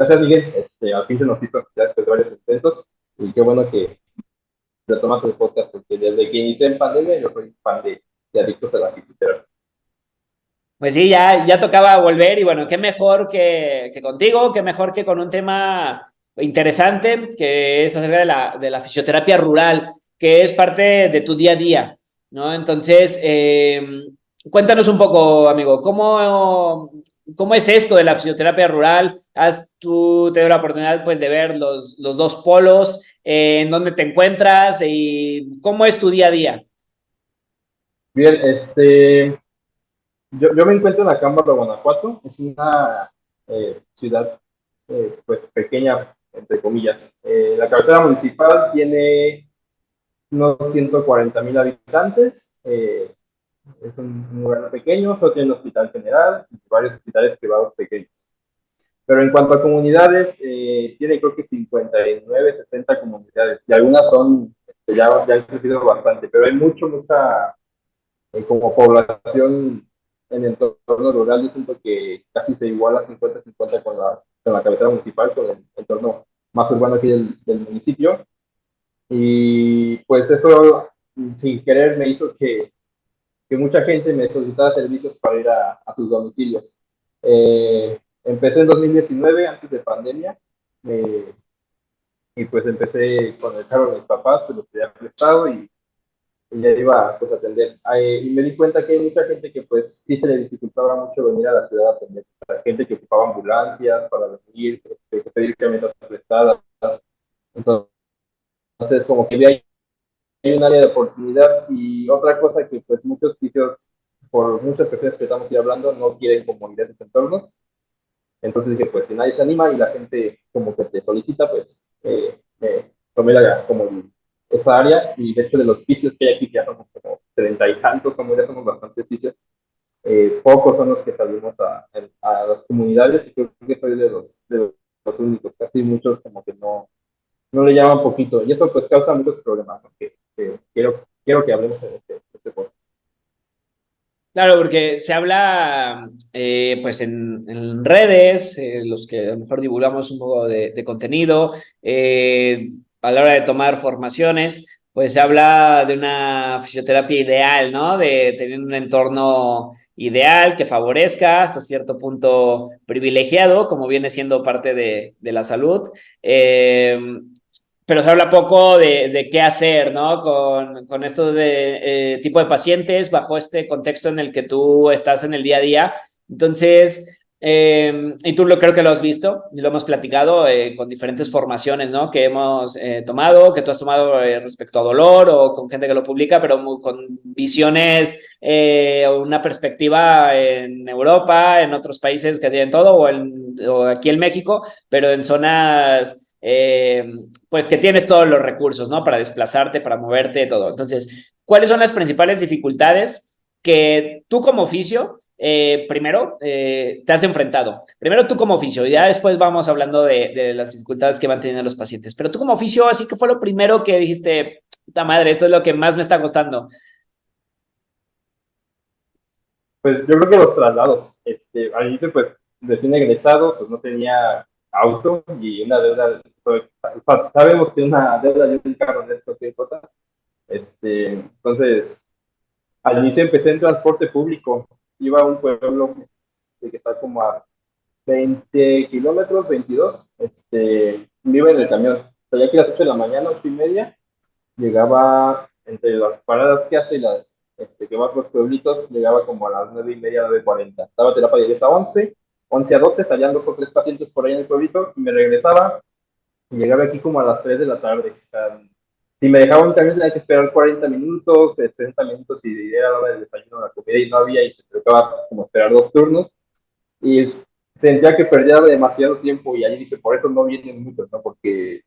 Gracias, Miguel. Al fin se nos hizo ya después de varios intentos y qué bueno que retomas el podcast porque desde que inicié en pandemia yo soy fan de Adictos a la Fisioterapia. Pues sí, ya tocaba volver y bueno, qué mejor que contigo, qué mejor que con un tema interesante que es acerca de la fisioterapia rural, que es parte de tu día a día, ¿no? Entonces, cuéntanos un poco, amigo, ¿cómo es esto de la fisioterapia rural? ¿Has tú tenido la oportunidad pues de ver los dos polos? ¿En dónde te encuentras? ¿Y cómo es tu día a día? Bien, yo me encuentro en Acámbaro, Guanajuato. Es una ciudad pues pequeña, entre comillas. La cabecera municipal tiene unos 140,000 habitantes. Es un lugar pequeño, solo tiene un hospital general y varios hospitales privados pequeños. Pero en cuanto a comunidades, tiene creo que 59, 60 comunidades y algunas son, ya han crecido bastante, pero hay mucha como población en el entorno rural. Yo siento que casi se iguala 50-50 con la cabecera municipal, con el entorno más urbano aquí del municipio. Y pues eso, sin querer, me hizo que mucha gente me solicitaba servicios para ir a sus domicilios. Empecé en 2019, antes de pandemia, eh, y pues empecé con el carro de mis papás, se los pedía prestado y ya iba pues a atender. Y me di cuenta que hay mucha gente que pues sí se le dificultaba mucho venir a la ciudad a atender. O sea, gente que ocupaba ambulancias para venir, que pedir camionetas prestadas. Entonces, como que hay un área de oportunidad. Y otra cosa que pues muchos sitios, por muchas personas que estamos ir hablando, no quieren comunidades en entornos. Entonces dije, pues si nadie se anima y la gente como que te solicita, pues tomé esa área. Y de hecho de los oficios que hay aquí, que ya somos como 30 y tantos, ya somos bastantes oficios, pocos son los que salimos a las comunidades y creo que soy de los únicos. Casi muchos como que no le llaman poquito y eso pues causa muchos problemas, ¿no? Que quiero que hablemos de este podcast. Claro, porque se habla pues en redes, los que a lo mejor divulgamos un poco de contenido, a la hora de tomar formaciones, pues se habla de una fisioterapia ideal, ¿no? De tener un entorno ideal que favorezca hasta cierto punto privilegiado, como viene siendo parte de la salud. Eh, pero se habla poco de qué hacer, ¿no? Con estos tipo de pacientes bajo este contexto en el que tú estás en el día a día. Entonces, y tú creo que lo has visto y lo hemos platicado con diferentes formaciones, ¿no? Que hemos tomado, que tú has tomado respecto a dolor o con gente que lo publica, pero con visiones, una perspectiva en Europa, en otros países que tienen todo, o aquí en México, pero en zonas pues que tienes todos los recursos, ¿no? Para desplazarte, para moverte, todo. Entonces, ¿cuáles son las principales dificultades que tú como oficio, primero, te has enfrentado? Primero tú como oficio, y ya después vamos hablando de las dificultades que van teniendo los pacientes. Pero tú como oficio, así que fue lo primero que dijiste, puta madre, esto es lo que más me está costando. Pues yo creo que los traslados, al inicio pues recién egresado, pues no tenía auto y una deuda, sabemos que una deuda de un carro no es cualquier cosa. Entonces, al inicio empecé en transporte público, iba a un pueblo que está como a 20 kilómetros, 22, me iba en el camión, salía aquí a las 8 de la mañana, 8:30, llegaba entre las paradas que hace y las que va a los pueblitos, llegaba como a las 9:30, 9:40. Estaba terapia de 10 a 11, 11 a 12, salían 2 o 3 pacientes por ahí en el pueblito y me regresaba y llegaba aquí como a las 3 de la tarde. O sea, si me dejaba un camión tenía que esperar 40 minutos, 60 minutos y era la hora del desayuno, la comida y no había y te tocaba como esperar 2 turnos y sentía que perdía demasiado tiempo y ahí dije, por eso no vienen muchos, ¿no? Porque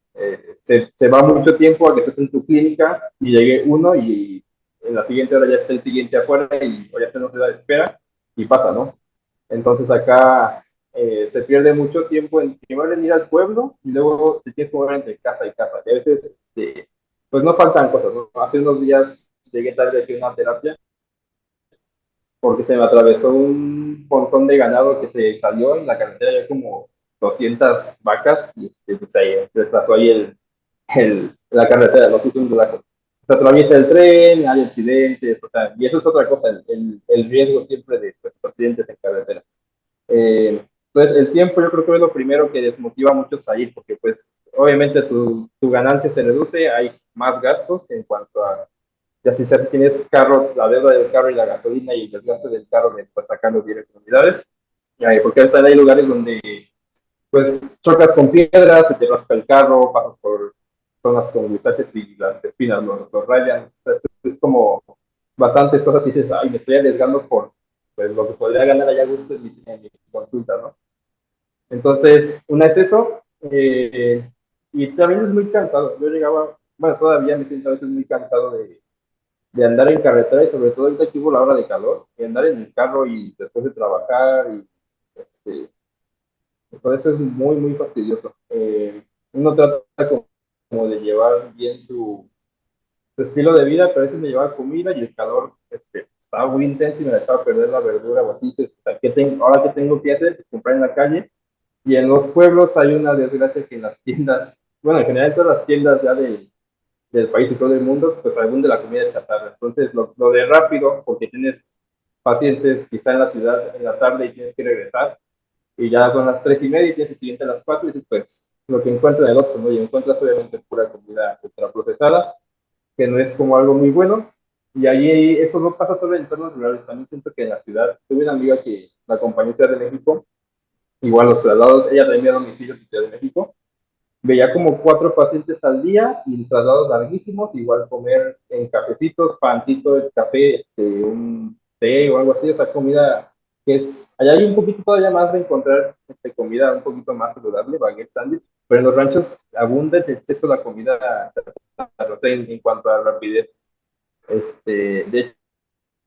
se va mucho tiempo a que estés en tu clínica y llegue uno y en la siguiente hora ya está el siguiente afuera y o ya está en otra de espera y pasa, ¿no? Entonces acá se pierde mucho tiempo en primero en ir al pueblo y luego te tienes que mover entre casa y casa. Y a veces, pues no faltan cosas, ¿no? Hace unos días llegué tarde aquí a una terapia porque se me atravesó un montón de ganado que se salió en la carretera ya como 200 vacas y pues ahí desplazó ahí la carretera, los últimos de se atraviesa el tren, hay accidentes, o sea, y eso es otra cosa, el riesgo siempre de pues, accidentes en carreteras. Entonces, el tiempo yo creo que es lo primero que desmotiva a muchos a ir, porque pues obviamente tu ganancia se reduce, hay más gastos en cuanto a, ya si tienes carro, la deuda del carro y la gasolina y el desgaste del carro de pues, sacar los directos unidades, porque hay lugares donde pues chocas con piedras, se te raspa el carro, pasas por zonas con guisaches y las espinas lo rayan. Entonces, es como bastantes cosas que dices, ay, me estoy arriesgando por pues, lo que podría ganar allá a gusto en mi consulta, ¿no? Entonces, una es eso, y también es muy cansado. Yo llegaba, bueno, todavía me siento a veces muy cansado de andar en carretera y sobre todo ahorita que hubo la hora de calor, y andar en el carro y después de trabajar y por eso es muy, muy fastidioso. Uno trata como de llevar bien su estilo de vida, pero a veces me llevaba comida y el calor estaba muy intenso y me dejaba perder la verdura o así. Entonces, ahora que tengo que hacer, pues, comprar en la calle. Y en los pueblos hay una desgracia que en las tiendas, bueno, en general en todas las tiendas ya del país y todo el mundo, pues algún de la comida es chatarra. Entonces, lo de rápido, porque tienes pacientes quizá en la ciudad en la tarde y tienes que regresar, y ya son las 3:30 y tienes el siguiente a las 4 y dices, pues lo que encuentro en el Oxxo, ¿no? Y encuentras obviamente pura comida ultraprocesada, que no es como algo muy bueno, y ahí eso no pasa solo en entornos rurales, también siento que en la ciudad, tuve una amiga que la acompañó a Ciudad de México, igual los traslados, ella también a domicilio en Ciudad de México, veía como 4 pacientes al día y traslados larguísimos, igual comer en cafecitos, pancito, café, un té o algo así, o sea, comida que es, allá hay un poquito todavía más de encontrar comida un poquito más saludable, baguette, sándwich, pero en los ranchos abunda el exceso de la comida en cuanto a rapidez. De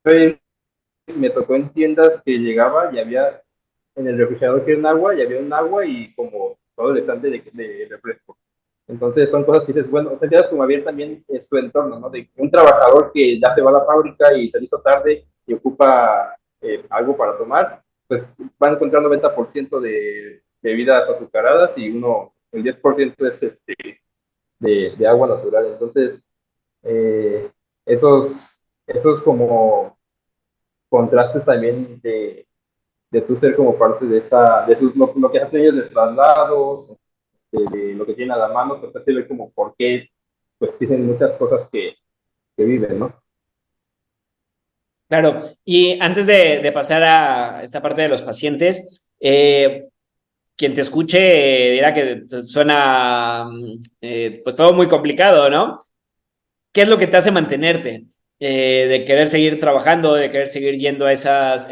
hecho, me tocó en tiendas que llegaba y había en el refrigerador que era un agua y había un agua y como todo el estante de refresco. Entonces son cosas que dices, bueno, o sea, quedas como a ver también su entorno, ¿no? De un trabajador que ya se va a la fábrica y se hizo tarde y ocupa algo para tomar, pues va a encontrar 90% de bebidas azucaradas y el 10% es de agua natural. Entonces, eh, esos como contrastes también de tu ser como parte lo que hacen ellos de traslados, de lo que tienen a la mano, pues así ve como por qué pues tienen muchas cosas que viven, ¿no? Claro, y antes de pasar a esta parte de los pacientes, quien te escuche dirá que suena pues todo muy complicado, ¿no? ¿Qué es lo que te hace mantenerte? De querer seguir trabajando, de querer seguir yendo a esas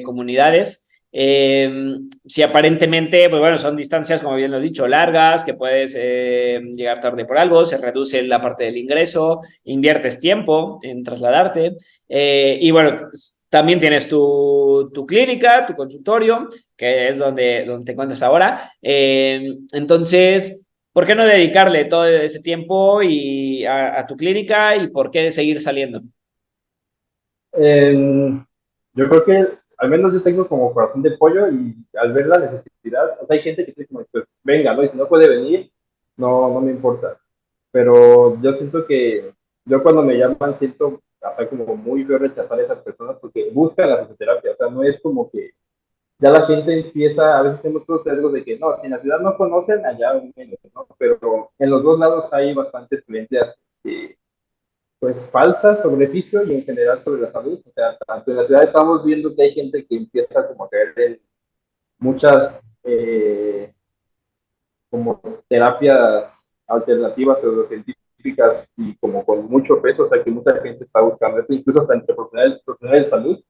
comunidades. Si aparentemente, pues bueno, son distancias, como bien lo has dicho, largas, que puedes llegar tarde por algo, se reduce la parte del ingreso, inviertes tiempo en trasladarte. Y bueno, también tienes tu clínica, tu consultorio, que es donde te encuentras ahora. Entonces, ¿por qué no dedicarle todo ese tiempo a tu clínica y por qué seguir saliendo? Eh, yo creo que al menos yo tengo como corazón de pollo y al ver la necesidad, o sea, hay gente que dice como, pues venga, ¿no? Y si no puede venir, no me importa. Pero yo siento que yo cuando me llaman siento hasta como muy feo rechazar a esas personas porque buscan la fisioterapia, o sea, no es como que ya la gente empieza, a veces tenemos estos sesgos de que no, si en la ciudad no conocen, allá menos, ¿no? Pero en los dos lados hay bastantes creencias pues falsas sobre el vicio y en general sobre la salud. O sea, tanto en la ciudad estamos viendo que hay gente que empieza como a caer en muchas como terapias alternativas pseudocientíficas y como con mucho peso, o sea que mucha gente está buscando eso, incluso hasta entre profesionales de salud,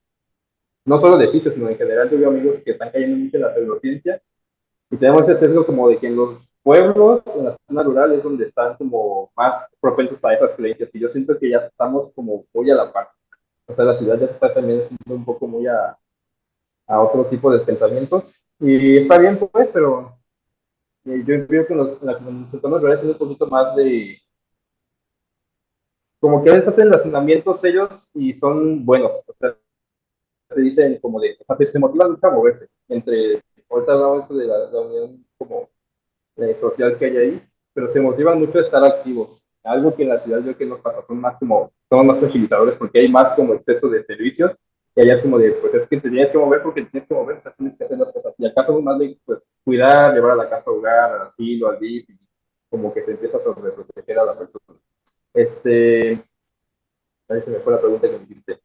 no solo de fisios, sino en general yo veo amigos que están cayendo mucho en la pseudociencia y tenemos ese sesgo como de que en los pueblos, en las zonas rurales, es donde están como más propensos a esas creencias y yo siento que ya estamos como muy a la par. O sea, la ciudad ya está también siendo un poco muy a otro tipo de pensamientos y está bien pues, pero yo creo que en los entornos rurales es un poquito más de, como que a veces hacen relacionamientos ellos y son buenos, o sea, te dicen como de, o sea, te motivan mucho a moverse, ahorita hablamos eso de la unión como social que hay ahí, pero se motivan mucho a estar activos. Algo que en la ciudad yo que nos pasa, somos más agilitadores porque hay más como exceso de servicios y allá es como de, pues es que te tienes que mover porque te tienes que mover, o sea, tienes que hacer las cosas. Y acá somos más de, pues, cuidar, llevar a la casa a hogar, al asilo, al DIF, y como que se empieza a sobreproteger a la persona. Ahí se me fue la pregunta que me hiciste.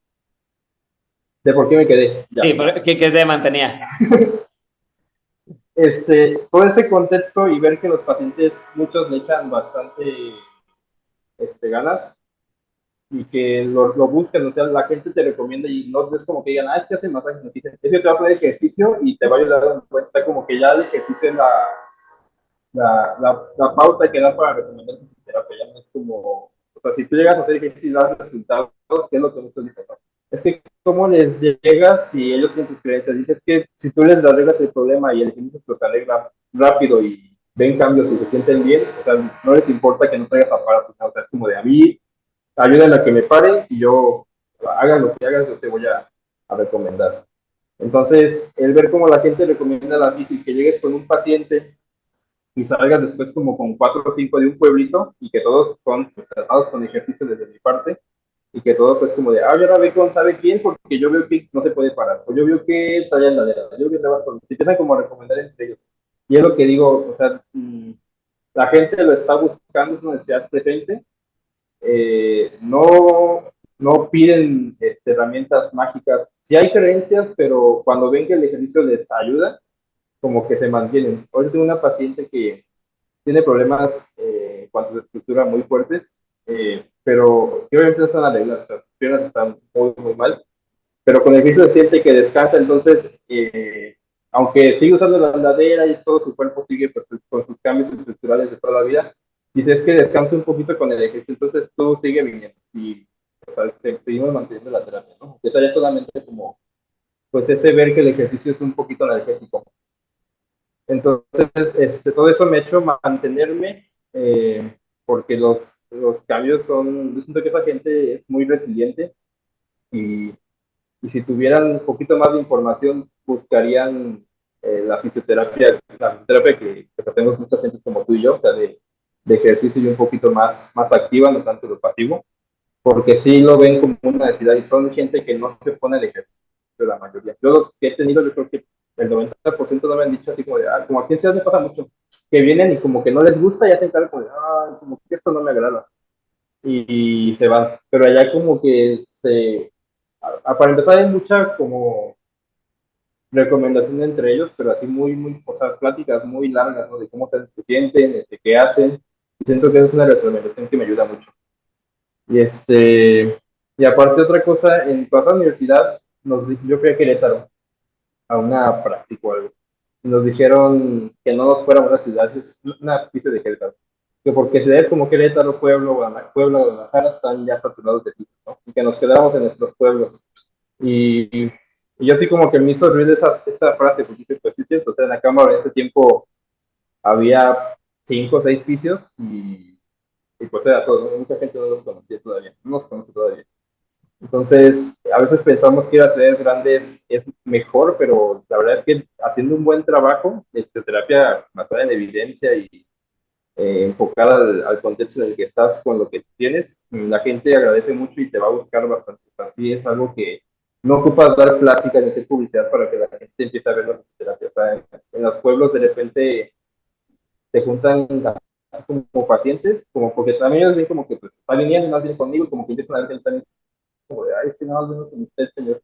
¿De por qué me quedé? Sí, Ya. ¿qué te mantenía? Todo ese contexto y ver que los pacientes, muchos le echan bastante ganas y que lo busquen, o sea, la gente te recomienda y no es como que digan, es que hace masajes, no dicen, es que te va a poner ejercicio y te va a ayudar a dar cuenta, o sea, como que ya el ejercicio es la pauta que da para recomendar fisioterapia, ya no es como, o sea, si tú llegas a hacer ejercicio y das resultados, ¿qué es lo que muchos dicen? Es que cómo les llega si ellos tienen sus creencias, dices que si tú les arreglas el problema y el ejercicio se los arregla rápido y ven cambios y se sienten bien, o sea, no les importa que no traigas aparatos, o sea, es como de a mí, ayúdame a que me pare y yo haga lo que hagas, yo te voy a recomendar. Entonces, el ver cómo la gente recomienda la física, que llegues con un paciente y salgas después como con 4 o 5 de un pueblito y que todos son pues, tratados con ejercicio desde mi parte y que todos es como de, yo ahora ve con sabe quién porque yo veo que no se puede parar, o yo veo que trae en la derecha, yo veo que trae solo. Se empiezan como a recomendar entre ellos. Y es lo que digo, o sea, la gente lo está buscando, es una necesidad presente, no, no piden herramientas mágicas. Sí hay creencias, pero cuando ven que el ejercicio les ayuda, como que se mantienen. Hoy tengo una paciente que tiene problemas en cuanto a la estructura muy fuertes, pero que obviamente están arregladas, o sea, sus piernas están muy, muy mal, pero con el ejercicio se siente que descansa, entonces, aunque sigue usando la andadera y todo su cuerpo sigue pues, con sus cambios estructurales de toda la vida, dices que descansa un poquito con el ejercicio, entonces todo sigue viniendo y o sea, seguimos manteniendo la terapia, ¿no? Que sería solamente como, pues ese ver que el ejercicio es un poquito analgésico. Entonces, todo eso me ha hecho mantenerme, porque los cambios son, yo siento que esa gente es muy resiliente y si tuvieran un poquito más de información, buscarían la fisioterapia que hacemos mucha gente como tú y yo, o sea, de ejercicio y un poquito más activa, no tanto lo pasivo, porque sí lo ven como una necesidad y son gente que no se pone el ejercicio, la mayoría. Yo los que he tenido, yo creo que el 90% no me han dicho así como de, como aquí en Ciudad me pasa mucho, que vienen y como que no les gusta y hacen cara como de, como que esto no me agrada y se van. Pero allá como que para empezar hay mucha como recomendación entre ellos, pero así muy, muy, o sea, pláticas muy largas, ¿no? De cómo se sienten, de qué hacen. Y siento que es una recomendación que me ayuda mucho. Y y aparte otra cosa, en toda la universidad, yo fui a Querétaro, a una práctica o algo. Y nos dijeron que no nos fuéramos a una ciudad, es una pista de Querétaro. Que porque ciudades como Querétaro, Puebla, Guadalajara están ya saturados de pisos, ¿no? Y que nos quedáramos en nuestros pueblos. Y yo así como que me hizo ruido esa frase, porque dije, pues sí, es cierto, o sea, en la Cámara en ese tiempo había 5 o 6 pisos y pues era todo, ¿no? Mucha gente no los conocía todavía, no nos conoce todavía. Entonces, a veces pensamos que ir a ciudades grandes es mejor, pero la verdad es que haciendo un buen trabajo de terapia basada en evidencia y enfocada al contexto en el que estás con lo que tienes, la gente agradece mucho y te va a buscar bastante. Así es algo que no ocupas dar plática ni hacer publicidad para que la gente empiece a ver la terapia. O sea, en los pueblos de repente se juntan como pacientes, como porque también ellos ven como que pues está viniendo más bien conmigo y como que empiezan a ver que están como de, es que no, no con usted, señor.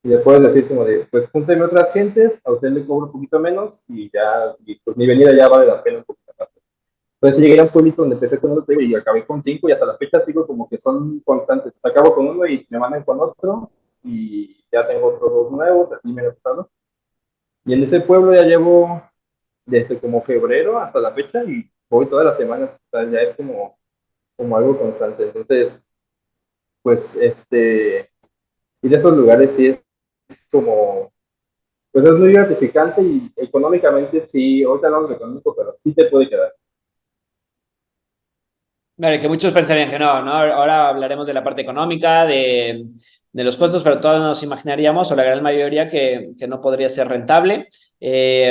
Y le puedes decir como de, pues júnteme otras gentes, a usted le cobro un poquito menos y ya, y pues mi venida ya vale la pena un poquito más. Entonces llegué a un pueblito donde empecé con uno y acabé con 5 y hasta la fecha sigo como que son constantes. Pues acabo con uno y me mandan con otro y ya tengo otros 2 nuevos, así me he pasado. Y en ese pueblo ya llevo desde como febrero hasta la fecha y voy todas las semanas. O sea, ya es como algo constante. Entonces, pues, y de esos lugares sí es como, pues es muy gratificante y económicamente sí, ahorita hablamos de económico, pero sí te puede quedar. Vale, que muchos pensarían que no, ¿no? Ahora hablaremos de la parte económica, de los costos, pero todos nos imaginaríamos, o la gran mayoría, que no podría ser rentable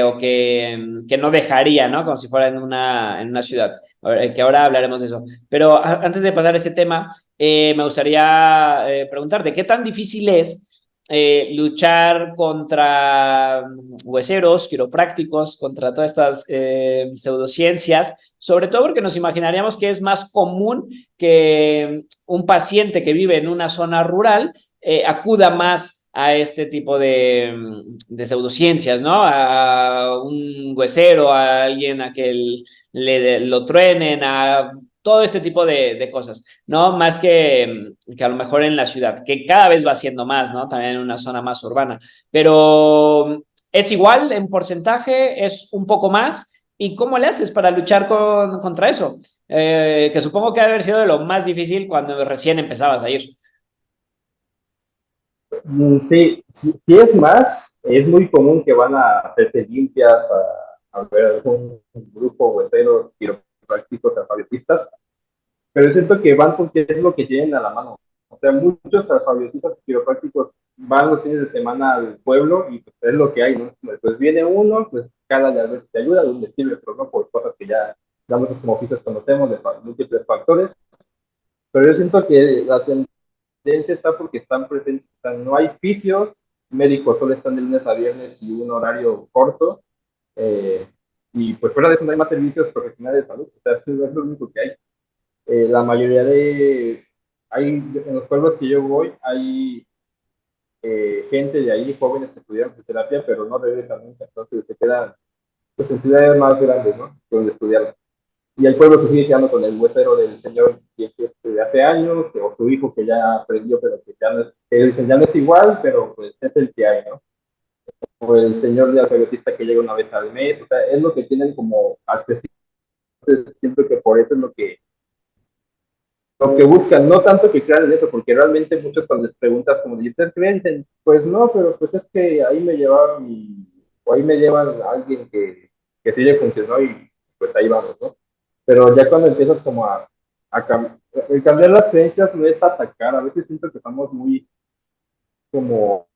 o que no dejaría, ¿no? Como si fuera en una ciudad. Que ahora hablaremos de eso. Pero antes de pasar a ese tema, me gustaría preguntarte, ¿qué tan difícil es luchar contra hueseros, quiroprácticos, contra todas estas pseudociencias? Sobre todo porque nos imaginaríamos que es más común que un paciente que vive en una zona rural acuda más a este tipo de pseudociencias, ¿no? A un huesero, a alguien a que lo truenen, a todo este tipo de cosas, ¿no? Más que a lo mejor en la ciudad, que cada vez va siendo más, ¿no? También en una zona más urbana. Pero es igual en porcentaje, es un poco más. ¿Y cómo le haces para luchar contra eso? Que supongo que debe haber sido de lo más difícil cuando recién empezabas a ir. Sí, sí, sí es más, es muy común que van a hacerse limpias, a ver algún grupo hueseros, quiroprácticos, alfabetistas, pero siento que van porque es lo que tienen a la mano. O sea, muchos alfabetistas quiroprácticos van los fines de semana al pueblo y pues es lo que hay, ¿no? Pues viene uno, pues cada vez te ayuda, donde sirve, pero no por cosas que ya muchos como oficios conocemos de múltiples factores, pero yo siento que la tendencia está porque están presentes, o sea, no hay fisios, médicos solo están de lunes a viernes y un horario corto, eh, y pues fuera de eso no hay más servicios profesionales de salud, o sea, eso es lo único que hay. La mayoría en los pueblos que yo voy, hay gente de ahí, jóvenes que estudian fisioterapia, pero no regresan nunca, entonces se quedan pues, en ciudades más grandes, ¿no? Donde estudiaron. Y el pueblo se sigue quedando con el huesero del señor de hace años, o su hijo que ya aprendió, pero que ya no es, que ya no es igual, pero pues es el que hay, ¿no? O el señor de alfabetista que llega una vez al mes, o sea, es lo que tienen como accesible. Entonces, siento que por eso es lo que buscan, no tanto que crean en eso, porque realmente muchos cuando les preguntas como ¿ustedes creen? Dicen, pues no, pero pues es que ahí me llevaron o ahí me llevan a alguien que sí le funcionó y pues ahí vamos, ¿no? Pero ya cuando empiezas como el cambiar las creencias no es atacar, a veces siento que estamos muy como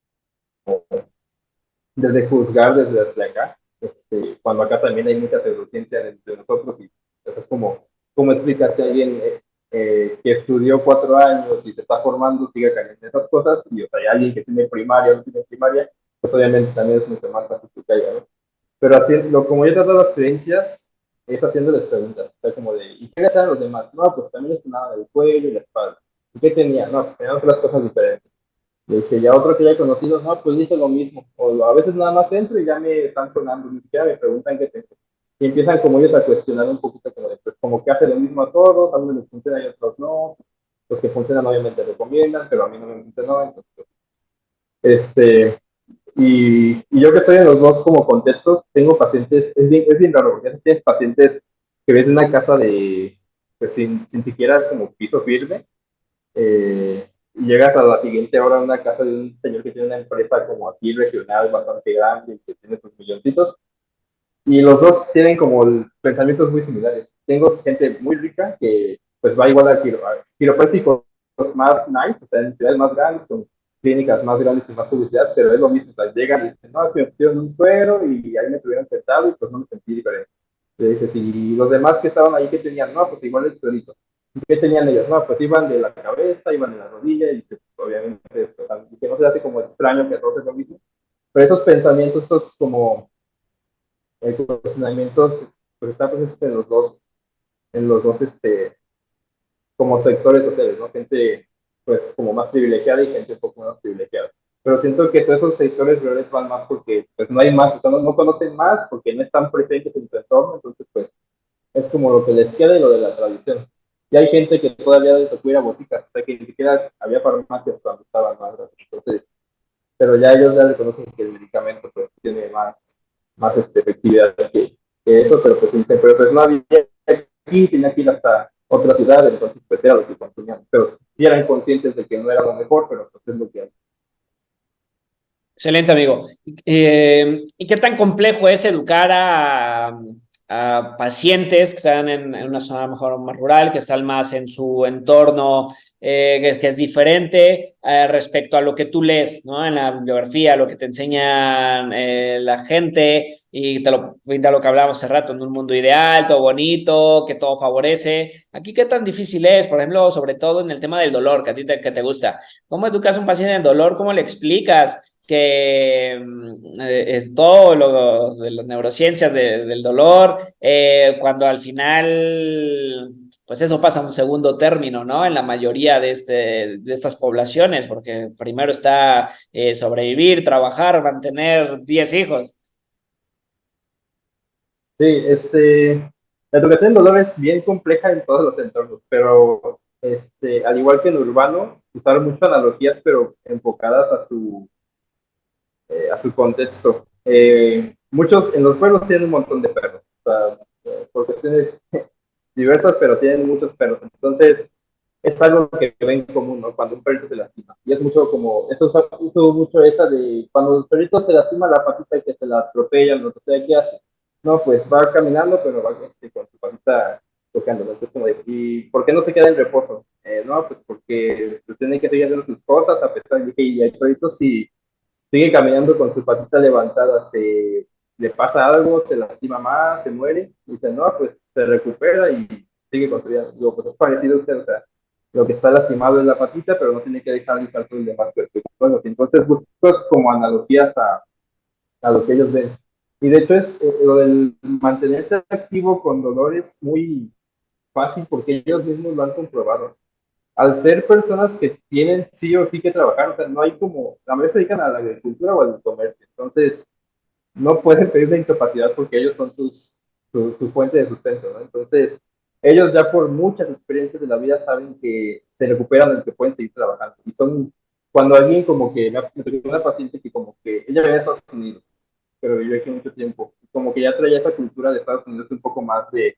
desde juzgar desde acá, cuando acá también hay mucha pseudociencia entre nosotros y eso es como explicarte a alguien que estudió 4 años y se está formando, sigue cayendo en esas cosas, y o sea, hay alguien que tiene primaria o no tiene primaria, pues obviamente también es mucho más fácil que caiga, ¿no? Pero haciendo, como yo he tratado las creencias, es haciéndoles preguntas, o sea, como de, ¿y qué le hacen los demás? No, pues también es nada del cuello y la espalda. ¿Y qué tenía? No, pues tenían otras cosas diferentes. Le dije, ya otro que ya he conocido, no, pues dice lo mismo. O a veces nada más entro y ya me están sonando, ni siquiera me preguntan qué tengo. Y empiezan como ellos a cuestionar un poquito, como, pues, como que hace lo mismo a todos, a unos les funciona y a otros no. Los que funcionan obviamente recomiendan, pero a mí no me funcionó. Entonces, este, y yo que estoy en los dos como contextos, tengo pacientes, es bien raro, porque tienes pacientes que ves en una casa pues sin siquiera como piso firme, y llegas a la siguiente hora a una casa de un señor que tiene una empresa como aquí regional bastante grande, que tiene sus milloncitos, y los dos tienen como pensamientos muy similares. Tengo gente muy rica que pues va igual a quiroprácticos más nice, o sea, en ciudades más grandes, con clínicas más grandes y más publicidad, pero es lo mismo, o sea, llegan y dicen, no, es que me pusieron un suero y ahí me tuvieron sentado y pues no me sentí diferente. Le dices, y los demás que estaban ahí, ¿qué tenían? No, pues igual el suerito. ¿Qué tenían ellos? No, pues iban de la cabeza, iban de la rodilla y pues, obviamente, pues, que no se hace como extraño que a todos es lo mismo. Pero esos pensamientos, esos como cuestionamientos, pues están presentes en los dos, como sectores sociales, ¿no? Gente, pues, como más privilegiada y gente un poco menos privilegiada. Pero siento que todos esos sectores rurales van más porque, pues, no hay más, o sea, no conocen más porque no están presentes en su entorno, entonces, pues, es como lo que les queda y lo de la tradición. Y hay gente que todavía se cuida boticas, o sea, que ni siquiera había farmacias cuando estaban más grandes. Entonces, pero ya ellos ya reconocen que el medicamento, pues, tiene más efectividad que eso, pero pues, pero pues no había aquí, tenía que ir hasta otra ciudad, entonces pues era lo que consumían. Pero sí eran conscientes de que no era lo mejor, pero pues es lo que hay. Excelente, amigo. ¿Y qué tan complejo es educar a pacientes que están en una zona mejor más rural, que están más en su entorno, que es diferente respecto a lo que tú lees, ¿no? En la bibliografía, lo que te enseñan la gente y te lo pinta lo que hablábamos hace rato, en un mundo ideal, todo bonito, que todo favorece. Aquí, ¿qué tan difícil es? Por ejemplo, sobre todo en el tema del dolor, que a ti que te gusta. ¿Cómo educas a un paciente en dolor? ¿Cómo le explicas que es todo lo de las neurociencias del dolor, cuando al final, pues eso pasa a un segundo término, ¿no? En la mayoría de estas poblaciones, porque primero está sobrevivir, trabajar, mantener 10 hijos. Sí, la educación en dolor es bien compleja en todos los entornos, pero al igual que en urbano, usaron muchas analogías, pero enfocadas a su contexto. Muchos en los pueblos tienen un montón de perros, o sea, por cuestiones diversas, pero tienen muchos perros. Entonces, es algo que ven en común, ¿no? Cuando un perrito se lastima. Y es mucho como, esto uso mucho esa de cuando el perrito se lastima la patita y que se la atropellan, no sé qué hace. No, pues va caminando, pero va con su patita tocando. Entonces, como de, ¿y por qué no se queda en reposo? No, pues porque pues, tiene que seguir haciendo sus cosas, a pesar de que y el perrito sí sigue caminando con su patita levantada, le pasa algo, se lastima más, se muere, y dice, no, pues se recupera y sigue con su vida. Digo, pues es parecido a usted, o sea, lo que está lastimado es la patita, pero no tiene que dejar de usar todo el demás cuerpo. Bueno, entonces buscas como analogías a lo que ellos ven. Y de hecho es lo del mantenerse activo con dolor es muy fácil porque ellos mismos lo han comprobado al ser personas que tienen sí o sí que trabajar, o sea, no hay como, la mayoría se dedican a la agricultura o al comercio, entonces no pueden pedir una incapacidad porque ellos son su fuente de sustento, ¿no? Entonces, ellos ya por muchas experiencias de la vida saben que se recuperan y que pueden seguir trabajando. Y son, cuando alguien como que, me tocó una paciente que como que, ella venía de Estados Unidos, pero vivió aquí mucho tiempo, como que ya traía esa cultura de Estados Unidos un poco más de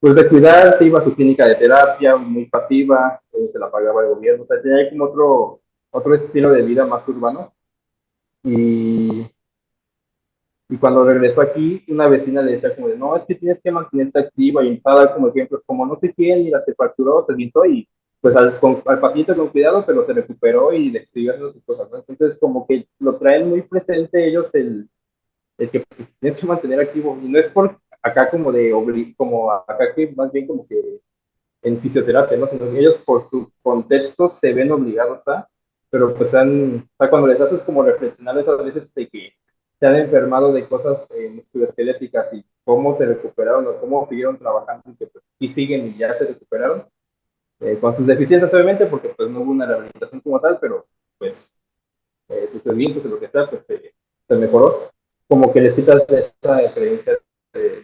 pues de cuidarse, iba a su clínica de terapia muy pasiva, se la pagaba el gobierno, o sea, tenía como otro estilo de vida más urbano. Y, y cuando regresó aquí, una vecina le decía como de, no, es que tienes que mantenerte activa y empezaba a dar como ejemplos, como no sé quién, y la se fracturó, se pintó y pues al paciente con cuidado, pero se recuperó y le siguió haciendo sus cosas, ¿no? Entonces como que lo traen muy presente ellos el que pues, tienes que mantener activo, y no es por acá como de, como acá que más bien como que en fisioterapia, ¿no? Sino que ellos por su contexto se ven obligados a, pero pues o sea, cuando les haces como reflexionar esas veces de que se han enfermado de cosas musculoesqueléticas y cómo se recuperaron o cómo siguieron trabajando y que pues, y siguen y ya se recuperaron, con sus deficiencias obviamente, porque pues no hubo una rehabilitación como tal, pero pues sus servicios, lo que sea, pues se mejoró, como que les quitas esa creencia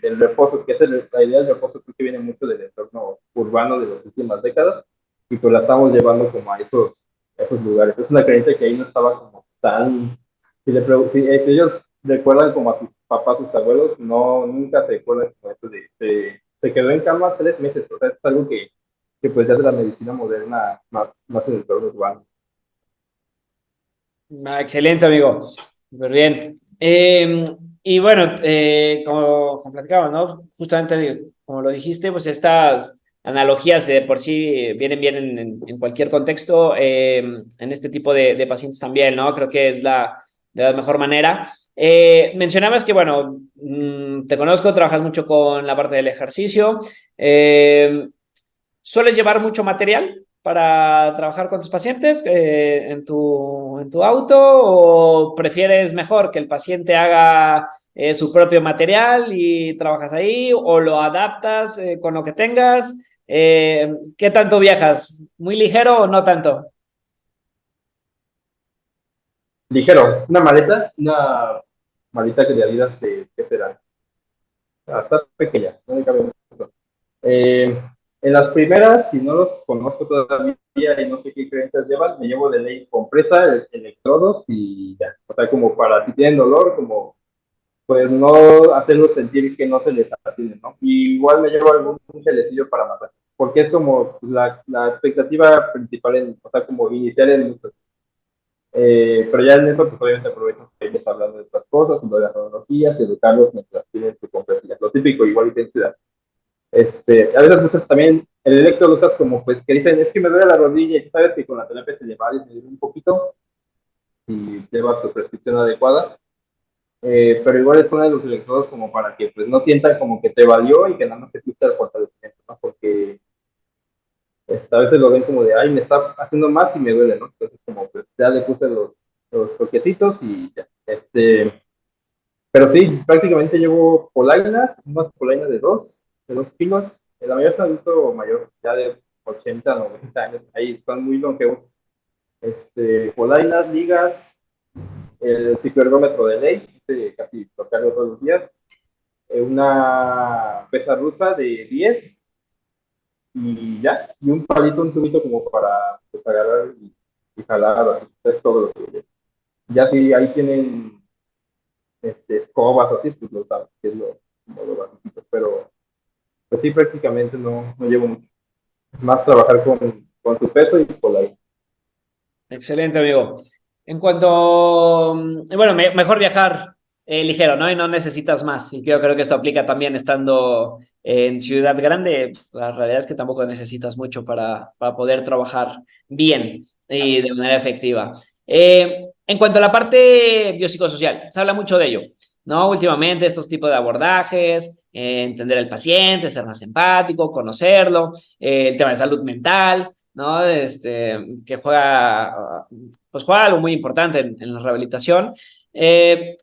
del reposo, que es la idea del reposo que viene mucho del entorno urbano de las últimas décadas, y pues la estamos llevando como a esos lugares. Es una creencia que ahí no estaba como tan, si ellos recuerdan como a sus papás, sus abuelos, no, nunca se recuerdan como esto se quedó en cama 3 meses, o sea, es algo que pues ya de la medicina moderna más en el entorno urbano. Ah, excelente, amigo. Súper bien. Y bueno, como platicaba, ¿no? Justamente, como lo dijiste, pues estas analogías de por sí vienen bien en cualquier contexto, en este tipo de pacientes también, ¿no? Creo que es de la mejor manera. Mencionabas que, bueno, te conozco, trabajas mucho con la parte del ejercicio. ¿Sueles llevar mucho material para trabajar con tus pacientes en tu auto o prefieres mejor que el paciente haga su propio material y trabajas ahí o lo adaptas con lo que tengas? ¿Qué tanto viajas? ¿Muy ligero o no tanto? Ligero, una maleta que de Adidas de, ¿qué será? Está pequeña, no me cabe mucho. En las primeras, si no los conozco todavía y no sé qué creencias llevan, me llevo de ley compresa, electrodos y ya. O sea, como para si tienen dolor, como pues no hacerlos sentir que no se les atiende, ¿no? Y igual me llevo algún gelecillo para matar, porque es como la expectativa principal, o sea, como inicial en muchos. Pero ya en eso, pues obviamente aprovecho irles hablando de otras cosas, de las tecnologías, educarlos mientras tienen su complejidad. Lo típico, igual intensidad. A veces usas también el electro lo usas como pues que dicen, es que me duele la rodilla y sabes que con la terapia se le va a disminuir un poquito y lleva tu prescripción adecuada. Pero igual es uno de los electrodos como para que pues no sientan como que te valió y que nada más te fuiste al fortalecimiento, ¿no? Porque a veces lo ven como de, ay, me está haciendo más y me duele, ¿no? Entonces como pues ya le puse los toquecitos y ya. Pero sí, prácticamente llevo polainas, unas polainas de dos kilos. La mayoría es adulto mayor, ya de 80, 90 años, ahí son muy longevos. Polainas, ligas, el cicloergómetro de ley, casi tocarlo todos los días, una pesa rusa de 10 y ya, y un palito, un tubito como para pues, agarrar y jalar, así, es todo lo que ya si ahí tienen escobas así, pues lo sabes, que es como lo básico, pero pues sí, prácticamente no llevo mucho. Más trabajar con tu peso y por ahí. Excelente, amigo. En cuanto, bueno, mejor viajar ligero, ¿no? Y no necesitas más. Y creo que esto aplica también estando en ciudad grande. La realidad es que tampoco necesitas mucho para poder trabajar bien y de manera efectiva. En cuanto a la parte biopsicosocial, se habla mucho de ello, ¿no? Últimamente estos tipos de abordajes, entender al paciente, ser más empático, conocerlo, el tema de salud mental. ¿No? Que pues juega algo muy importante en la rehabilitación. En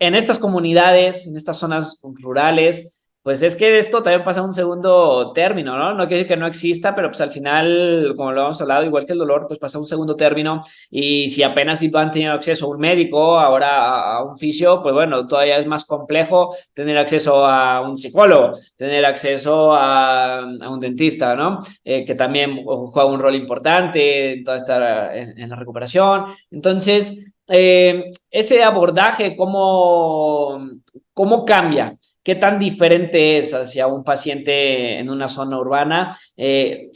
estas comunidades, en estas zonas rurales, pues es que esto también pasa a un segundo término, ¿no? No quiere decir que no exista, pero pues al final, como lo hemos hablado, igual que el dolor, pues pasa a un segundo término y si apenas si han tenido acceso a un médico, ahora a un fisio, pues bueno, todavía es más complejo tener acceso a un psicólogo, tener acceso a un dentista, ¿no? Que también juega un rol importante en toda esta, en la recuperación. Entonces, ese abordaje, ¿cómo cambia? ¿Qué tan diferente es hacia un paciente en una zona urbana?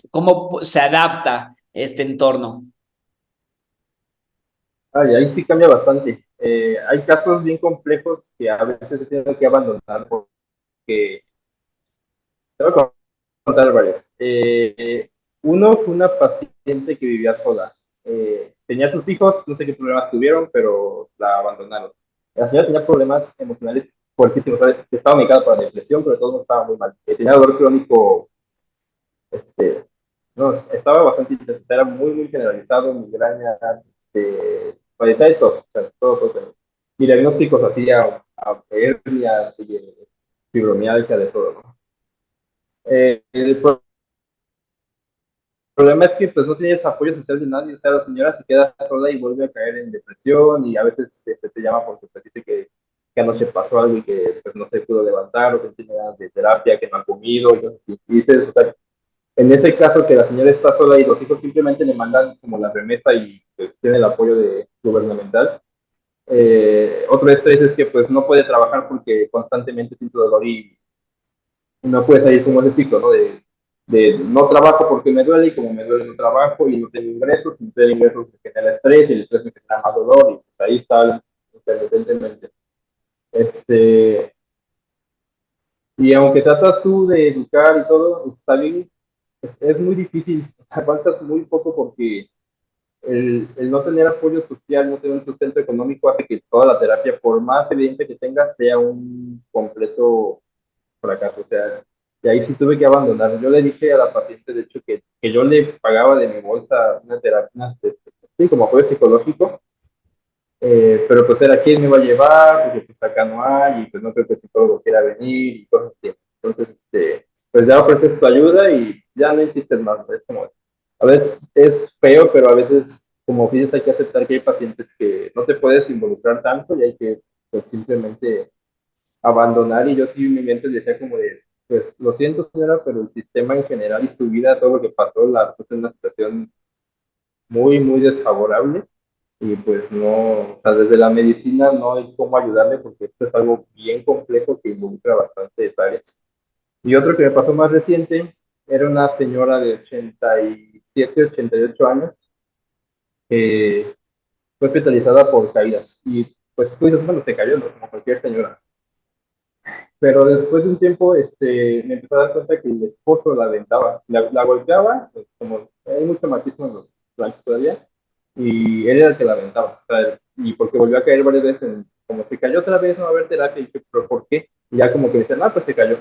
¿Cómo se adapta este entorno? Ay, ahí sí cambia bastante. Hay casos bien complejos que a veces se tienen que abandonar porque te voy a contar varios. Uno fue una paciente que vivía sola. Tenía sus hijos, no sé qué problemas tuvieron, pero la abandonaron. La señora tenía problemas emocionales fuertísimos, estaba medicada para depresión, pero todo no estaba muy mal. Tenía dolor crónico, no, estaba bastante intenso, era muy, muy generalizado, migrañas, padecía de todo, o sea, todo. Y diagnósticos así a hernias y fibromialgia, de todo, ¿no? El problema es que pues no tienes apoyo social de nadie, o sea, la señora se queda sola y vuelve a caer en depresión y a veces te llama porque te dice que anoche pasó algo y que pues no se pudo levantar o que tiene ganas de terapia, que no ha comido y dices, o sea, en ese caso que la señora está sola y los hijos simplemente le mandan como la remesa y pues tiene el apoyo gubernamental. Otro estrés es que pues no puede trabajar porque constantemente siente dolor y no puede salir como ese ciclo, ¿no? De no trabajo porque me duele y como me duele no trabajo y no tengo ingresos, y no tengo ingresos me genera estrés y el estrés me genera más dolor y pues ahí está intermitentemente. Este, y aunque tratas tú de educar y todo, está bien, es muy difícil, avanzas muy poco porque el no tener apoyo social, no tener un sustento económico hace que toda la terapia, por más evidente que tenga, sea un completo fracaso. O sea, y ahí sí tuve que abandonar. Yo le dije a la paciente, de hecho, que yo le pagaba de mi bolsa una terapia, sí, como apoyo psicológico, pero pues era quién me iba a llevar, porque pues acá no hay, y pues no creo que el psicólogo quiera venir y cosas así. Entonces, pues ya ofreces tu ayuda y ya no insistes más, ¿no? Es como, a veces es feo, pero a veces, como dices, hay que aceptar que hay pacientes que no te puedes involucrar tanto y hay que, pues simplemente abandonar. Y yo sí, en mi mente decía como de, pues lo siento señora, pero el sistema en general y su vida, todo lo que pasó, la puso en una situación muy, muy desfavorable y pues no, o sea, desde la medicina no hay cómo ayudarle porque esto es algo bien complejo que involucra bastantes áreas. Y otro que me pasó más reciente era una señora de 87, 88 años que fue hospitalizada por caídas. Y pues tú dices, bueno, se cayó, ¿no? Como cualquier señora. Pero después de un tiempo, me empecé a dar cuenta que el esposo la aventaba, la golpeaba, pues, como hay mucho machismo en los blancos todavía, y él era el que la aventaba. O sea, y porque volvió a caer varias veces, como se cayó otra vez, no va a haber terapia, y yo, pero ¿por qué? Y ya como que decían, ah, pues se cayó.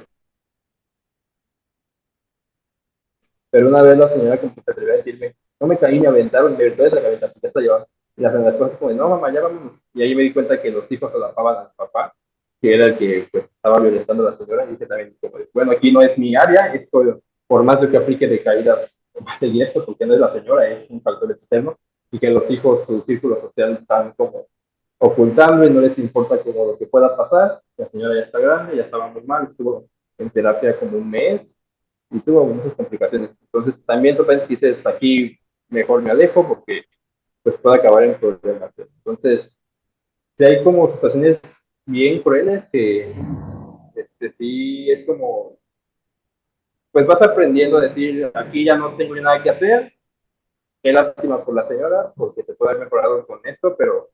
Pero una vez la señora como que se atrevió a decirme, no me caí, me aventaron, me aventó de la cabeza, pues ya está llevando. Y las cosas como, no, mamá, ya vámonos. Y ahí me di cuenta que los hijos solapaban al papá, que era el que pues, estaba violentando a la señora. Y dije también, como, bueno, aquí no es mi área, esto, por más de que aplique de caídas, va a seguir esto, porque no es la señora, es un factor externo. Y que los hijos, su círculo social, están como ocultando y no les importa como lo que pueda pasar. La señora ya está grande, ya estaba muy mal, estuvo en terapia como un mes y tuvo muchas complicaciones. Entonces, también tú piensas que dices, aquí mejor me alejo porque pues puede acabar en problemas. Entonces, si hay como situaciones bien crueles que sí es como, pues vas aprendiendo a decir, aquí ya no tengo nada que hacer, qué lástima por la señora, porque se puede haber mejorado con esto, pero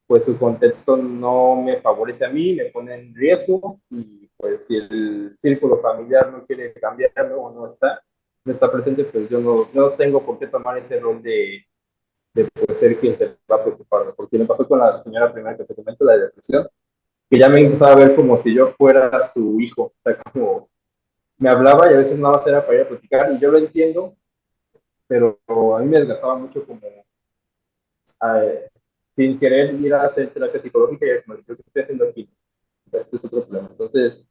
pues su contexto no me favorece a mí, me pone en riesgo y pues si el círculo familiar no quiere cambiarlo o no está presente, pues yo no tengo por qué tomar ese rol de pues, ser quien se va a preocupar, porque me pasó con la señora primera que te comento, la de depresión, que ya me empezaba a ver como si yo fuera su hijo, o sea, como me hablaba y a veces nada más era para ir a platicar y yo lo entiendo, pero a mí me desgastaba mucho como eh, sin querer ir a hacer terapia psicológica y como yo que estoy haciendo aquí, este es otro problema. Entonces,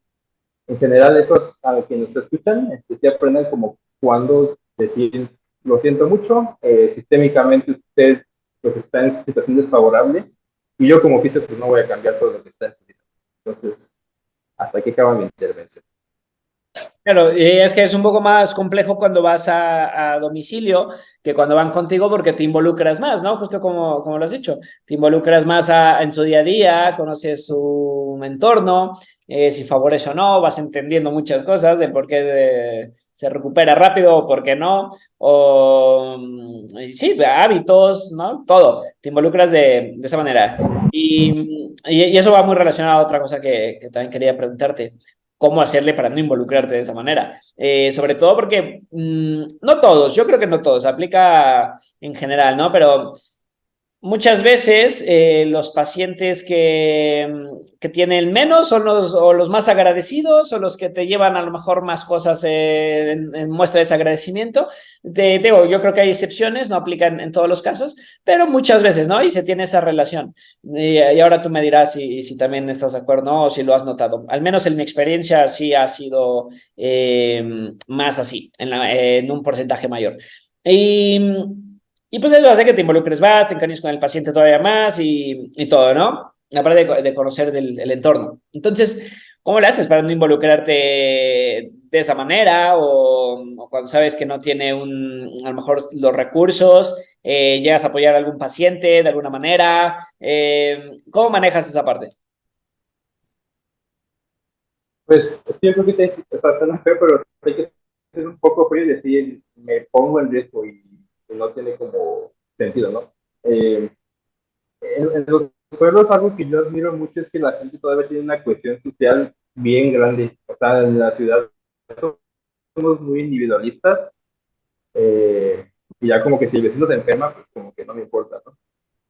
en general, eso a quienes nos escuchan, sí aprendan como cuando decir, lo siento mucho, sistémicamente usted pues está en situación desfavorable y yo como oficio pues no voy a cambiar todo lo que está en su vida. Entonces, hasta aquí acaba mi intervención. Claro, y es que es un poco más complejo cuando vas a domicilio que cuando van contigo porque te involucras más, ¿no? Justo como lo has dicho, te involucras más en su día a día, conoces su entorno, si favorece o no, vas entendiendo muchas cosas de por qué se recupera rápido o por qué no, o sí, hábitos, ¿no? Todo, te involucras de esa manera. Y eso va muy relacionado a otra cosa que también quería preguntarte cómo hacerle para no involucrarte de esa manera. Sobre todo porque no todos, yo creo que no todos, aplica en general, ¿no? Pero muchas veces los pacientes que tienen menos son o los más agradecidos o los que te llevan a lo mejor más cosas en muestra de ese agradecimiento. Digo, yo creo que hay excepciones, no aplican en todos los casos, pero muchas veces, ¿no? Y se tiene esa relación. Y ahora tú me dirás si también estás de acuerdo, ¿no? O si lo has notado. Al menos en mi experiencia sí ha sido más así, en un porcentaje mayor. Y, y pues eso hace que te involucres más, te encariñes con el paciente todavía más y todo, ¿no? Aparte de conocer el entorno. Entonces, ¿cómo le haces para no involucrarte de esa manera? O cuando sabes que no tiene a lo mejor los recursos, llegas a apoyar a algún paciente de alguna manera. ¿Cómo manejas esa parte? Pues es que yo creo que sí, o sea, suena feo, pero hay que ser un poco frío y decir, me pongo en riesgo y no tiene como sentido, ¿no? Eh, en los pueblos algo que yo admiro mucho es que la gente todavía tiene una cuestión social bien grande. O sea, en la ciudad somos muy individualistas eh, y ya como que si el vecino se enferma, pues como que no me importa, ¿no?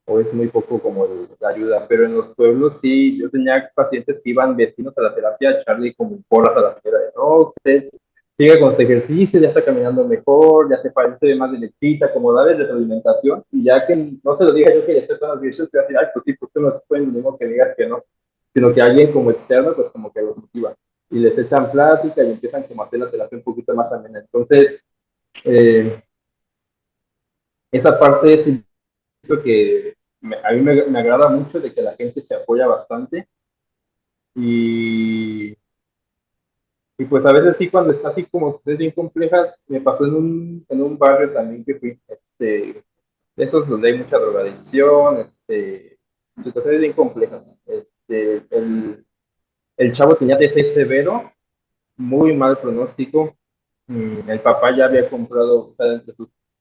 O es muy poco como la ayuda. Pero en los pueblos sí, yo tenía pacientes que iban vecinos a la terapia a echarle como porras a la señora de, no, usted sigue con su ejercicio, ya está caminando mejor, ya se ve más derechita, como darle retroalimentación, y ya que no se lo diga yo que ya está con los derechos, se va a decir, ay, pues sí, pues tú no pueden lo mismo que digas que no, sino que alguien como externo, pues como que los motiva, y les echan plática y empiezan como a hacer la terapia un poquito más amena. Entonces, eh, esa parte es lo que a mí me agrada mucho de que la gente se apoya bastante y, y pues a veces sí cuando está así como ustedes bien complejas, me pasó en un barrio también que fui, de esos donde hay mucha drogadicción, situaciones bien complejas. El chavo tenía TC severo, muy mal pronóstico. El papá ya había comprado, o sea,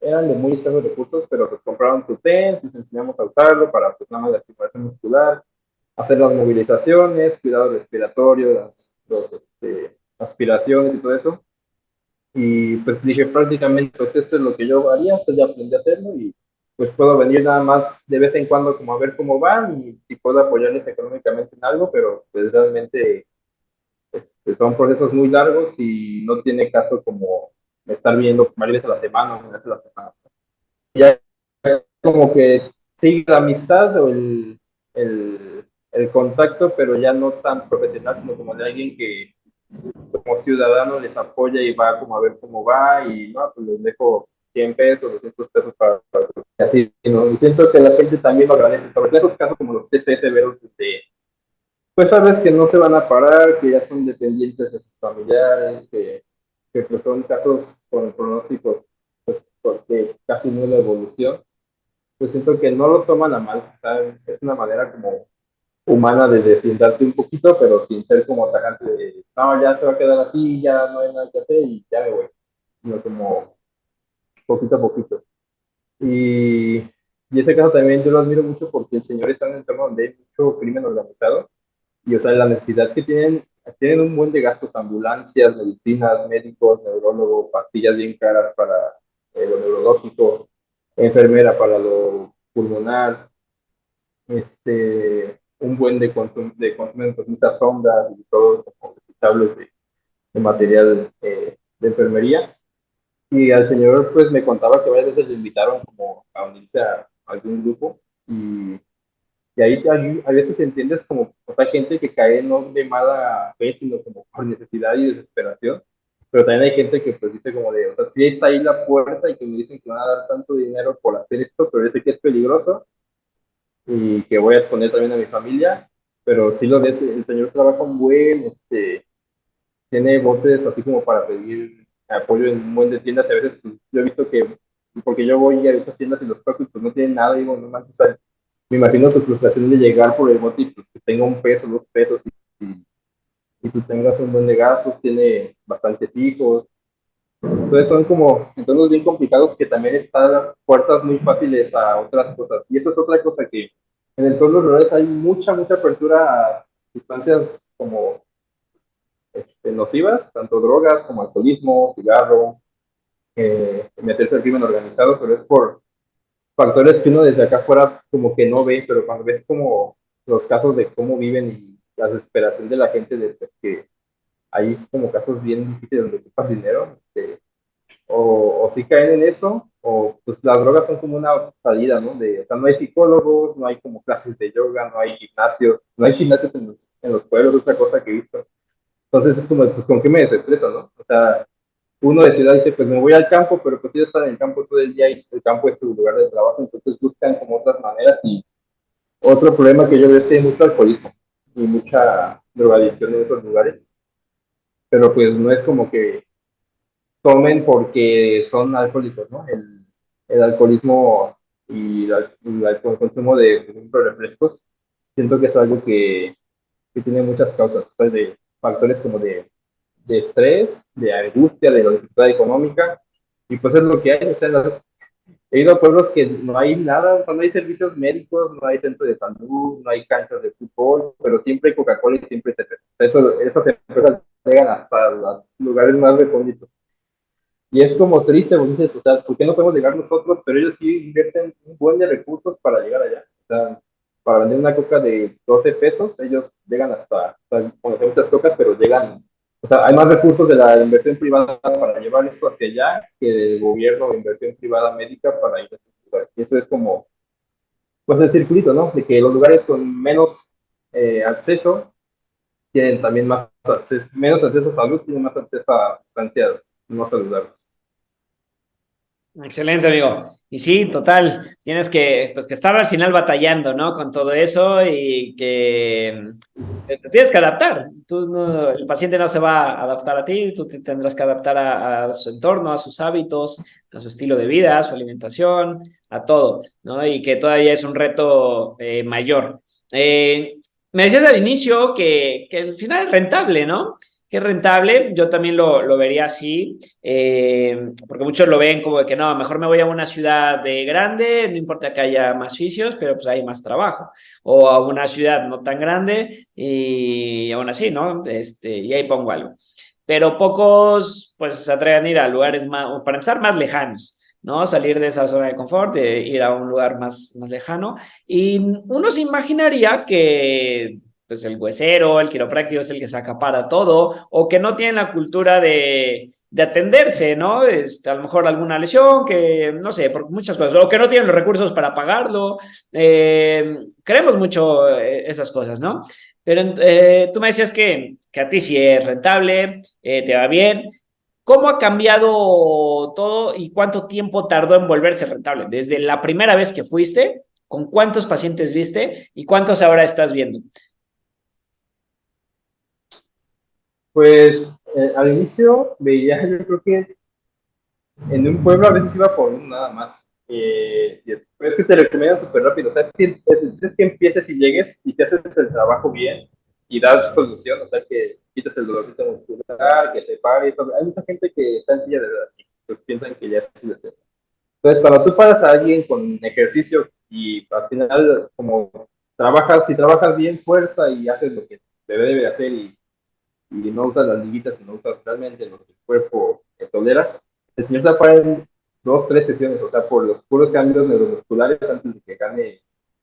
eran de muy escasos recursos, pero pues compraron su TENS, les enseñamos a usarlo para pues nada más la activación muscular. hacer las movilizaciones, cuidado respiratorio, aspiraciones y todo eso. Y pues dije prácticamente, pues esto es lo que yo haría, pues ya aprendí a hacerlo y pues puedo venir nada más de vez en cuando como a ver cómo van y si puedo apoyarles económicamente en algo, pero pues realmente son procesos muy largos y no tiene caso como estar viendo varias veces a la semana o una vez a la semana. Ya como que sigue la amistad o el contacto, pero ya no tan profesional, sino como de alguien que como ciudadano les apoya y va como a ver cómo va y no, pues les dejo 100 pesos, 200 pesos para así, ¿no? Y siento que la gente también lo agradece, sobre todo esos casos como los TCS veros, pues sabes que no se van a parar, que ya son dependientes de sus familiares, que pues son casos con pronósticos, pues porque casi no la evolución, pues siento que no lo toman a mal, ¿sabes? Es una manera como humana de deslindarte un poquito, pero sin ser como tajante de, no, ya se va a quedar así, ya no hay nada que hacer y ya me voy, sino como poquito a poquito. Y ese caso también yo lo admiro mucho porque el señor está en un entorno donde hay mucho crimen organizado y, o sea, la necesidad que tienen un buen de gastos, ambulancias, medicinas, médicos, neurólogos, pastillas bien caras para lo neurológico, enfermera para lo pulmonar, un buen de consumo de muchas ondas y todo, como desechables de material de enfermería. Y al señor, pues me contaba que varias veces le invitaron como a unirse a algún grupo y ahí a veces entiendes como otra gente que cae no de mala fe, sino como por necesidad y desesperación. Pero también hay gente que pues dice como de, o sea, sí está ahí la puerta y que me dicen que van a dar tanto dinero por hacer esto, pero yo sé que es peligroso y que voy a exponer también a mi familia, pero sí lo ves, el señor trabaja un buen, tiene botes así como para pedir apoyo en un buen de tiendas, y a veces pues, yo he visto que, porque yo voy a esas tiendas y los toco y pues no tienen nada, y digo, no manches, o sea, me imagino su frustración de llegar por el bote y pues, que tenga un peso, 2 pesos y tú tengas un buen de gastos, tiene bastantes hijos, entonces son como entornos bien complicados que también están puertas muy fáciles a otras cosas. Y eso es otra cosa que en entornos rurales hay mucha apertura a sustancias como nocivas, tanto drogas como alcoholismo, cigarro, meterse al crimen organizado, pero es por factores que uno desde acá afuera como que no ve, pero cuando ves como los casos de cómo viven y la desesperación de la gente, de pues, que hay como casos bien difíciles donde ocupas dinero, o si caen en eso, o pues las drogas son como una salida, ¿no? O sea, no hay psicólogos, no hay como clases de yoga, no hay gimnasios, no hay gimnasios en los pueblos, otra cosa que he visto. Entonces es como, pues, ¿con qué me desestreso, no? O sea, uno de ciudad dice, pues me voy al campo, pero pues quiero estar en el campo todo el día y el campo es su lugar de trabajo, entonces buscan como otras maneras y otro problema que yo veo es que hay mucho alcoholismo y mucha drogadicción en esos lugares, pero pues no es como que tomen porque son alcohólicos, ¿no? El alcoholismo y el consumo de, por ejemplo, refrescos, siento que es algo que tiene muchas causas, pues, de factores como de estrés, de angustia, de la dificultad económica, y pues es lo que hay, o sea, he ido a pueblos que no hay nada, no hay servicios médicos, no hay centro de salud, no hay canchas de fútbol, pero siempre hay Coca-Cola y siempre hay cerveza. Esas empresas llegan hasta los lugares más recónditos. Y es como triste, porque dices, o sea, ¿por qué no podemos llegar nosotros? Pero ellos sí invierten un buen de recursos para llegar allá. O sea, para vender una coca de 12 pesos, ellos llegan hasta, o sea, conocen muchas cocas, pero llegan, o sea, hay más recursos de la inversión privada para llevar eso hacia allá que del gobierno o inversión privada médica para ir a esos lugares. Y eso es como, pues el circulito, ¿no? De que los lugares con menos acceso tienen también más acceso, menos acceso a salud, tienen más acceso a sustancias no saludables. Excelente, amigo. Y sí, total, tienes que, pues, que estar al final batallando, ¿no? Con todo eso y que te tienes que adaptar. El paciente no se va a adaptar a ti, tú te tendrás que adaptar a su entorno, a sus hábitos, a su estilo de vida, a su alimentación, a todo, ¿no? Y que todavía es un reto mayor. Me decías al inicio que al final es rentable, ¿no? que es rentable, yo también lo vería así, porque muchos lo ven como de que no, mejor me voy a una ciudad de grande, no importa que haya más oficios, pero pues hay más trabajo, o a una ciudad no tan grande y aún así, ¿no? Y ahí pongo algo. Pero pocos pues se atreven a ir a lugares más, para empezar, más lejanos. ¿No? Salir de esa zona de confort, de ir a un lugar más lejano. Y uno se imaginaría que pues el huesero, el quiropráctico es el que se acapara todo, o que no tienen la cultura de atenderse, ¿no? A lo mejor alguna lesión, que no sé, por muchas cosas, o que no tienen los recursos para pagarlo. Creemos mucho esas cosas, ¿no? Pero tú me decías que a ti sí es rentable, te va bien. ¿Cómo ha cambiado todo y cuánto tiempo tardó en volverse rentable? Desde la primera vez que fuiste, ¿con cuántos pacientes viste y cuántos ahora estás viendo? Pues al inicio veía, yo creo que en un pueblo a veces iba por uno nada más. Y es que te recomiendan súper rápido. O sea, es que empieces y llegues y te haces el trabajo bien y das solución. O sea, que quitas el dolorcito muscular, que se pare. Eso. Hay mucha gente que está en silla de ruedas y pues piensan que ya es así de hacer. Entonces, cuando tú paras a alguien con ejercicio y al final, como trabajas, si trabajas bien, fuerza y haces lo que debe hacer y no usas las liguitas y no usas realmente lo que el cuerpo tolera, el señor se va en 2, 3 sesiones, o sea, por los puros cambios neuromusculares antes de que gane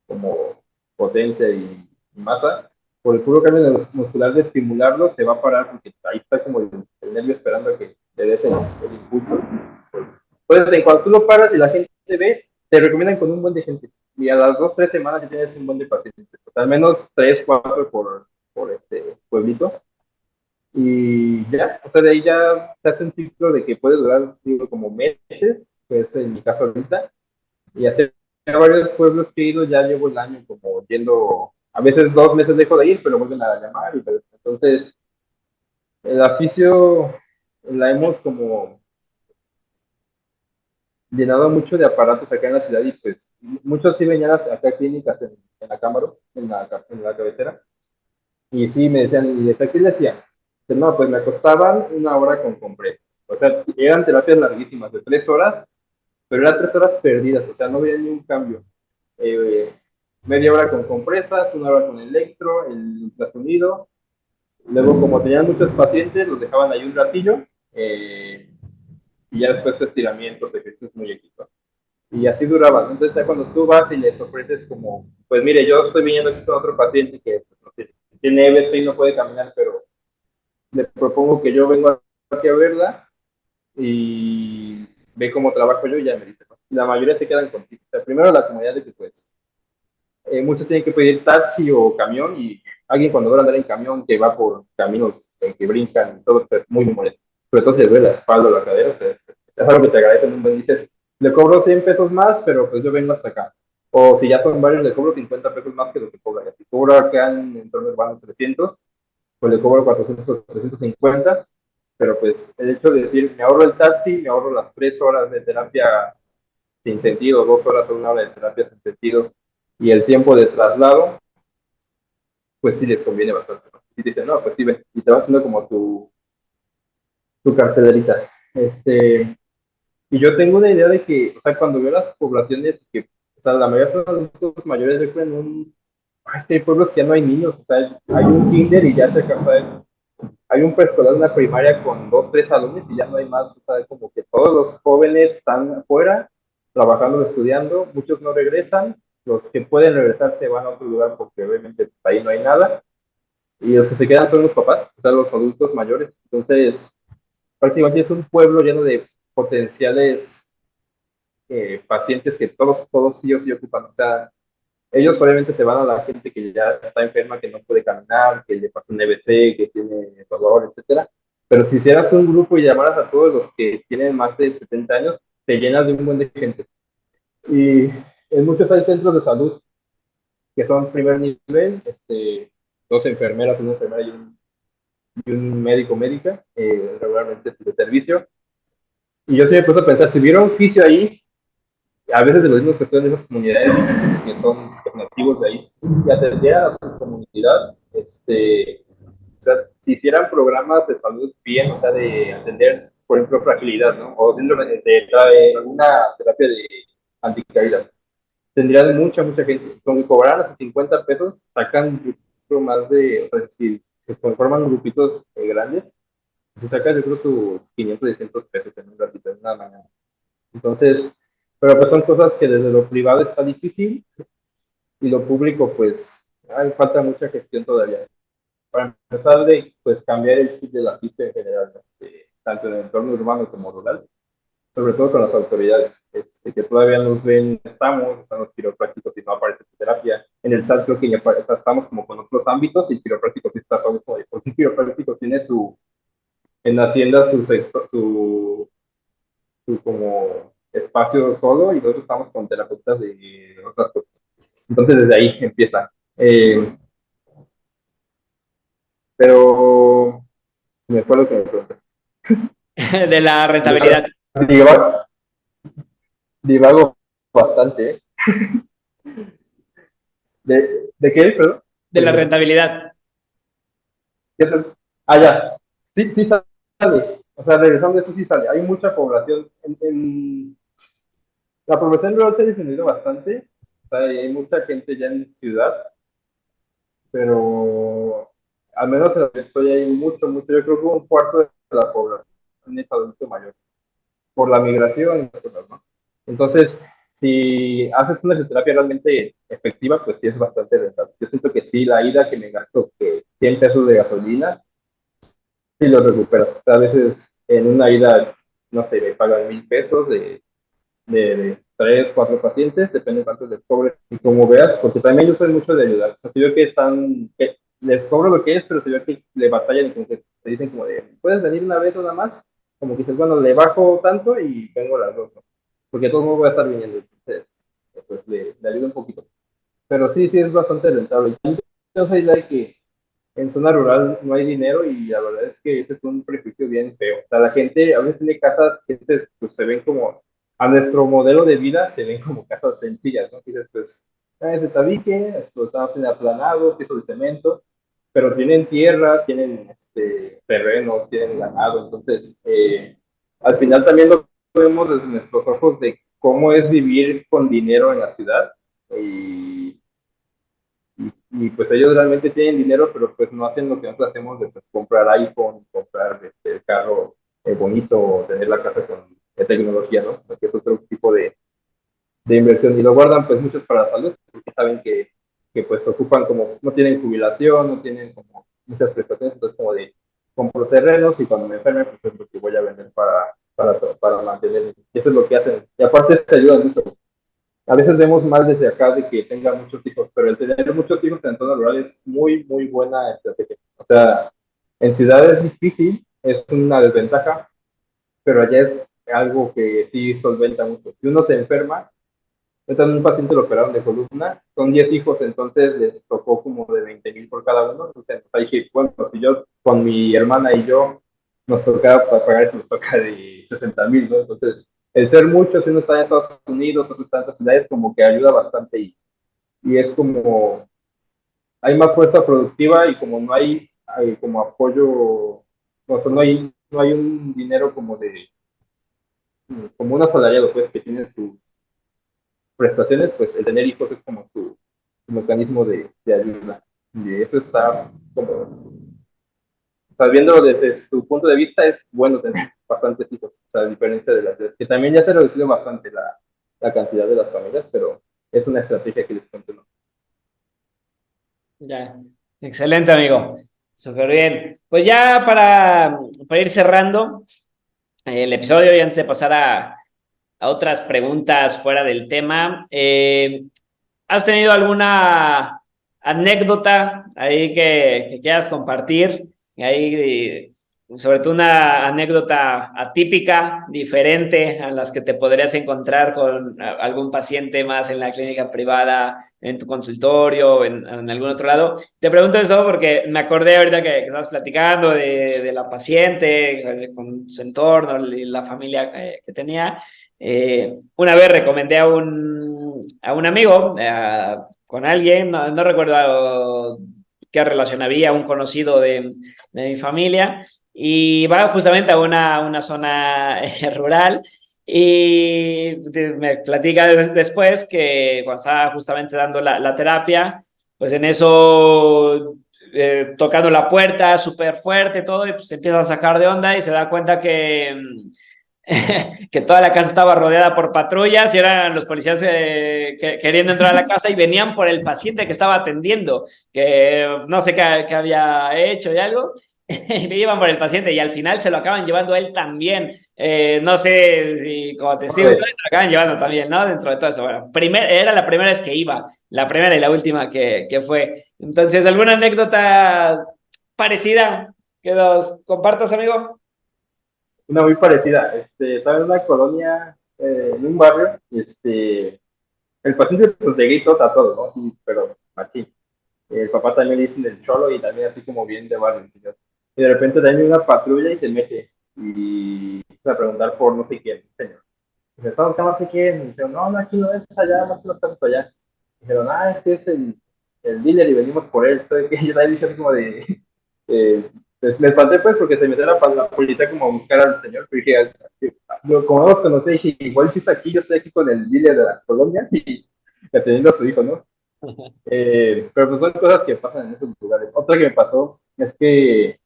como potencia y masa, por el puro cambio neuromuscular de estimularlo, se va a parar porque ahí está como el nervio esperando a que le des el impulso. Entonces, en cuanto tú lo paras y la gente ve, te recomiendan con un buen de gente. Y a las 2, 3 semanas ya tienes un buen de pacientes. O sea, al menos 3, 4 por este pueblito y ya, o sea, de ahí ya se hace un ciclo de que puede durar, digo, como meses, pues en mi caso ahorita, y hacer varios pueblos que he ido, ya llevo el año como yendo, a veces 2 meses dejo de ir, pero vuelven a llamar, y pues, entonces el aficio la hemos como llenado mucho de aparatos acá en la ciudad y pues muchos sí venían acá a clínicas en la cámara, en la cabecera, y sí, me decían, ¿y de qué le hacían? No, pues me costaban 1 hora con compresas. O sea, eran terapias larguísimas, de 3 horas, pero eran 3 horas perdidas, o sea, no había ni un cambio. Eh, Media hora con compresas, 1 hora con electro, el ultrasonido. Luego, como tenían muchos pacientes, los dejaban ahí un ratillo y ya después estiramientos, ejercicios muy equipados. Y así duraban. Entonces, ya cuando tú vas y les ofreces como, pues mire, yo estoy viniendo aquí con otro paciente que pues, no sé, tiene EBC y no puede caminar, pero le propongo que yo vengo aquí a verla y ve cómo trabajo yo y ya me dice, ¿no? La mayoría se quedan contigo. O sea, primero la comunidad de que pues muchos tienen que pedir taxi o camión y alguien cuando va a andar en camión que va por caminos en que brincan, todo es muy molesto. Pero entonces duele la espalda o la cadera, o sea, es algo que te agradecen un buen dices, le cobro 100 pesos más, pero pues yo vengo hasta acá. O si ya son varios, le cobro 50 pesos más que lo que cobra. Si cobro acá en torno de 300, pues le cobro 400, 350, pero pues el hecho de decir, me ahorro el taxi, me ahorro las 3 horas de terapia sin sentido, 2 horas o 1 hora de terapia sin sentido, y el tiempo de traslado, pues sí les conviene bastante. ¿No? Si dicen, no, pues sí, ven, y te vas haciendo como tu cartelerita. Y yo tengo una idea de que, o sea, cuando veo las poblaciones, que, o sea, la mayoría son adultos mayores, yo creo en es que hay pueblos que ya no hay niños, o sea, hay un kinder y ya se acaba hay un preescolar, una primaria con 2, 3 salones y ya no hay más, o sea, como que todos los jóvenes están afuera, trabajando, estudiando, muchos no regresan, los que pueden regresar se van a otro lugar porque obviamente pues, ahí no hay nada, y los que se quedan son los papás, o sea, los adultos mayores, entonces prácticamente es un pueblo lleno de potenciales pacientes que todos sí o sí ocupan, o sea, ellos obviamente se van a la gente que ya está enferma, que no puede caminar, que le pasa un EBC, que tiene dolor, etcétera. Pero si hicieras un grupo y llamaras a todos los que tienen más de 70 años, te llenas de un buen de gente. Y en muchos hay centros de salud que son primer nivel, 2 enfermeras, una enfermera y un médico médica, regularmente de servicio. Y yo sí me puse a pensar, si hubiera un oficio ahí, a veces de los mismos que están en esas comunidades que son nativos de ahí, y atender a su comunidad, se sea, si hicieran programas de salud bien, o sea, de atender, por ejemplo, fragilidad, ¿no? O síndrome de alguna terapia de anticaídas, tendrían mucha gente. Con que cobraran hasta 50 pesos, sacan mucho más de, o sea, si se conforman grupitos grandes, si sacas yo creo tus 500, 600 pesos en un ratito, en una mañana. Entonces, pero pues son cosas que desde lo privado está difícil y lo público pues hay falta mucha gestión todavía. Para empezar de pues cambiar el chip de la pista en general, ¿no? Tanto en el entorno urbano como rural, sobre todo con las autoridades, que todavía nos ven, están los quiroprácticos y no aparece terapia. En el SAT creo que ya estamos como con otros ámbitos y el quiropráctico sí está todo como, porque el quiropráctico tiene en la hacienda su como espacio solo y nosotros estamos con terapeutas de otras cosas. Entonces desde ahí empieza. Pero me acuerdo que me pregunté. De la rentabilidad. Divago, divago bastante, ¿eh? ¿De qué? Perdón. De la rentabilidad. Ya. Sí, sí sale. O sea, regresando a eso sí sale. Hay mucha población. La población rural se ha disminuido bastante. O sea, hay mucha gente ya en ciudad, pero al menos en donde estoy hay mucho. Yo creo que un cuarto de la población es adulto mayor por la migración y cosas, ¿no? Entonces, si haces una fisioterapia realmente efectiva, pues sí es bastante rentable. Yo siento que sí, la ida que me gasto que 100 pesos de gasolina, sí lo recuperas. O sea, a veces en una ida, no sé, me pagan 1000 pesos de 3, 4 pacientes, depende de cuánto les cobre. Y como veas, porque también yo soy mucho de ayudar. O sea, si veo que les cobro lo que es, pero si veo que le batallan y como que te dicen como de, ¿puedes venir una vez nada más? Como que dices, bueno, le bajo tanto y vengo las dos, ¿no? Porque de todos modos voy a estar viniendo. Entonces, pues le ayudo un poquito. Pero sí, sí es bastante rentable. Yo soy la de que en zona rural no hay dinero y la verdad es que ese es un prejuicio bien feo. O sea, la gente a veces tiene casas que pues, se ven como, a nuestro modelo de vida se ven como casas sencillas, ¿no? Dices, pues, es de tabique, esto estamos en aplanado, piso de cemento, pero tienen tierras, tienen terrenos, tienen ganado, entonces, al final también lo vemos desde nuestros ojos de cómo es vivir con dinero en la ciudad y y pues ellos realmente tienen dinero, pero pues no hacen lo que nosotros hacemos de pues, comprar iPhone, comprar el carro bonito o tener la casa con tecnología, ¿no? Porque es otro tipo de inversión y lo guardan pues muchos para la salud, porque saben que pues ocupan como, no tienen jubilación, no tienen como muchas prestaciones, entonces como de compro terrenos y cuando me enferme pues es lo que voy a vender para mantenerme. Y eso es lo que hacen. Y aparte se ayudan mucho a veces vemos mal desde acá de que tenga muchos hijos, pero el tener muchos hijos en zona rural es muy buena estrategia. O sea, en ciudades es difícil, es una desventaja, pero allá es algo que sí solventa mucho. Si uno se enferma, entonces un paciente lo operaron de columna, son 10 hijos, entonces les tocó como de 20,000 por cada uno. Entonces hay que, bueno, si yo con mi hermana y yo nos tocaba para pagar eso, nos toca de 60,000, ¿no? Entonces, el ser muchos, si uno está en Estados Unidos, otros están en otras ciudades, como que ayuda bastante y es como, hay más fuerza productiva y como no hay como apoyo, o sea, no hay un dinero como un asalariado, pues, que tiene su prestaciones, pues el tener hijos es como su mecanismo de ayuda. Y eso está como, o sea, viéndolo desde su punto de vista, es bueno tener bastantes hijos, o sea, a diferencia de las que también ya se ha reducido bastante la cantidad de las familias, pero es una estrategia que les continúa. Ya. Excelente, amigo. Súper bien. Pues ya para ir cerrando el episodio y antes de pasar a otras preguntas fuera del tema, ¿has tenido alguna anécdota ahí que quieras compartir? Ahí, sobre todo una anécdota atípica, diferente a las que te podrías encontrar con algún paciente más en la clínica privada, en tu consultorio, en algún otro lado. Te pregunto eso porque me acordé ahorita que estabas platicando de la paciente, con su entorno y la familia que tenía. Una vez recomendé a un amigo, con alguien, no recuerdo qué relación había, un conocido de mi familia, y va justamente a una zona rural. Y me platica después que cuando estaba justamente dando la terapia, pues en eso tocando la puerta súper fuerte todo, y pues se empieza a sacar de onda y se da cuenta que toda la casa estaba rodeada por patrullas y eran los policías queriendo entrar a la casa y venían por el paciente que estaba atendiendo, que no sé qué había hecho y algo, y me iban por el paciente y al final se lo acaban llevando a él también. No sé si como testigo, se Órale. lo acaban llevando también, ¿no? Dentro de todo eso. Bueno, era la primera vez que iba, la primera y la última que fue. Entonces, ¿alguna anécdota parecida que nos compartas, amigo? Una muy parecida. Estaba en una colonia, en un barrio, el paciente pues llegué y todo a todo, ¿no? Sí, pero aquí. El papá también le dicen el cholo y también así como bien de barrio. ¿Sí? Y de repente también una patrulla y se mete y empieza a preguntar por no sé quién, señor. Dice, ¿está buscando no sé quién? Y dijeron, no, no, aquí no es allá, no, aquí no estamos allá. Dijeron, es que es el dealer y venimos por él. ¿Sabes qué? Yo ahí dije como de, pues, me espanté pues porque se metió la policía como a buscar al señor, pero dije, como no los conocí, dije, igual si es aquí, yo estoy aquí con el dealer de la colonia y atendiendo a su hijo, ¿no? Pero pues son cosas que pasan en esos lugares. Otra que me pasó es que,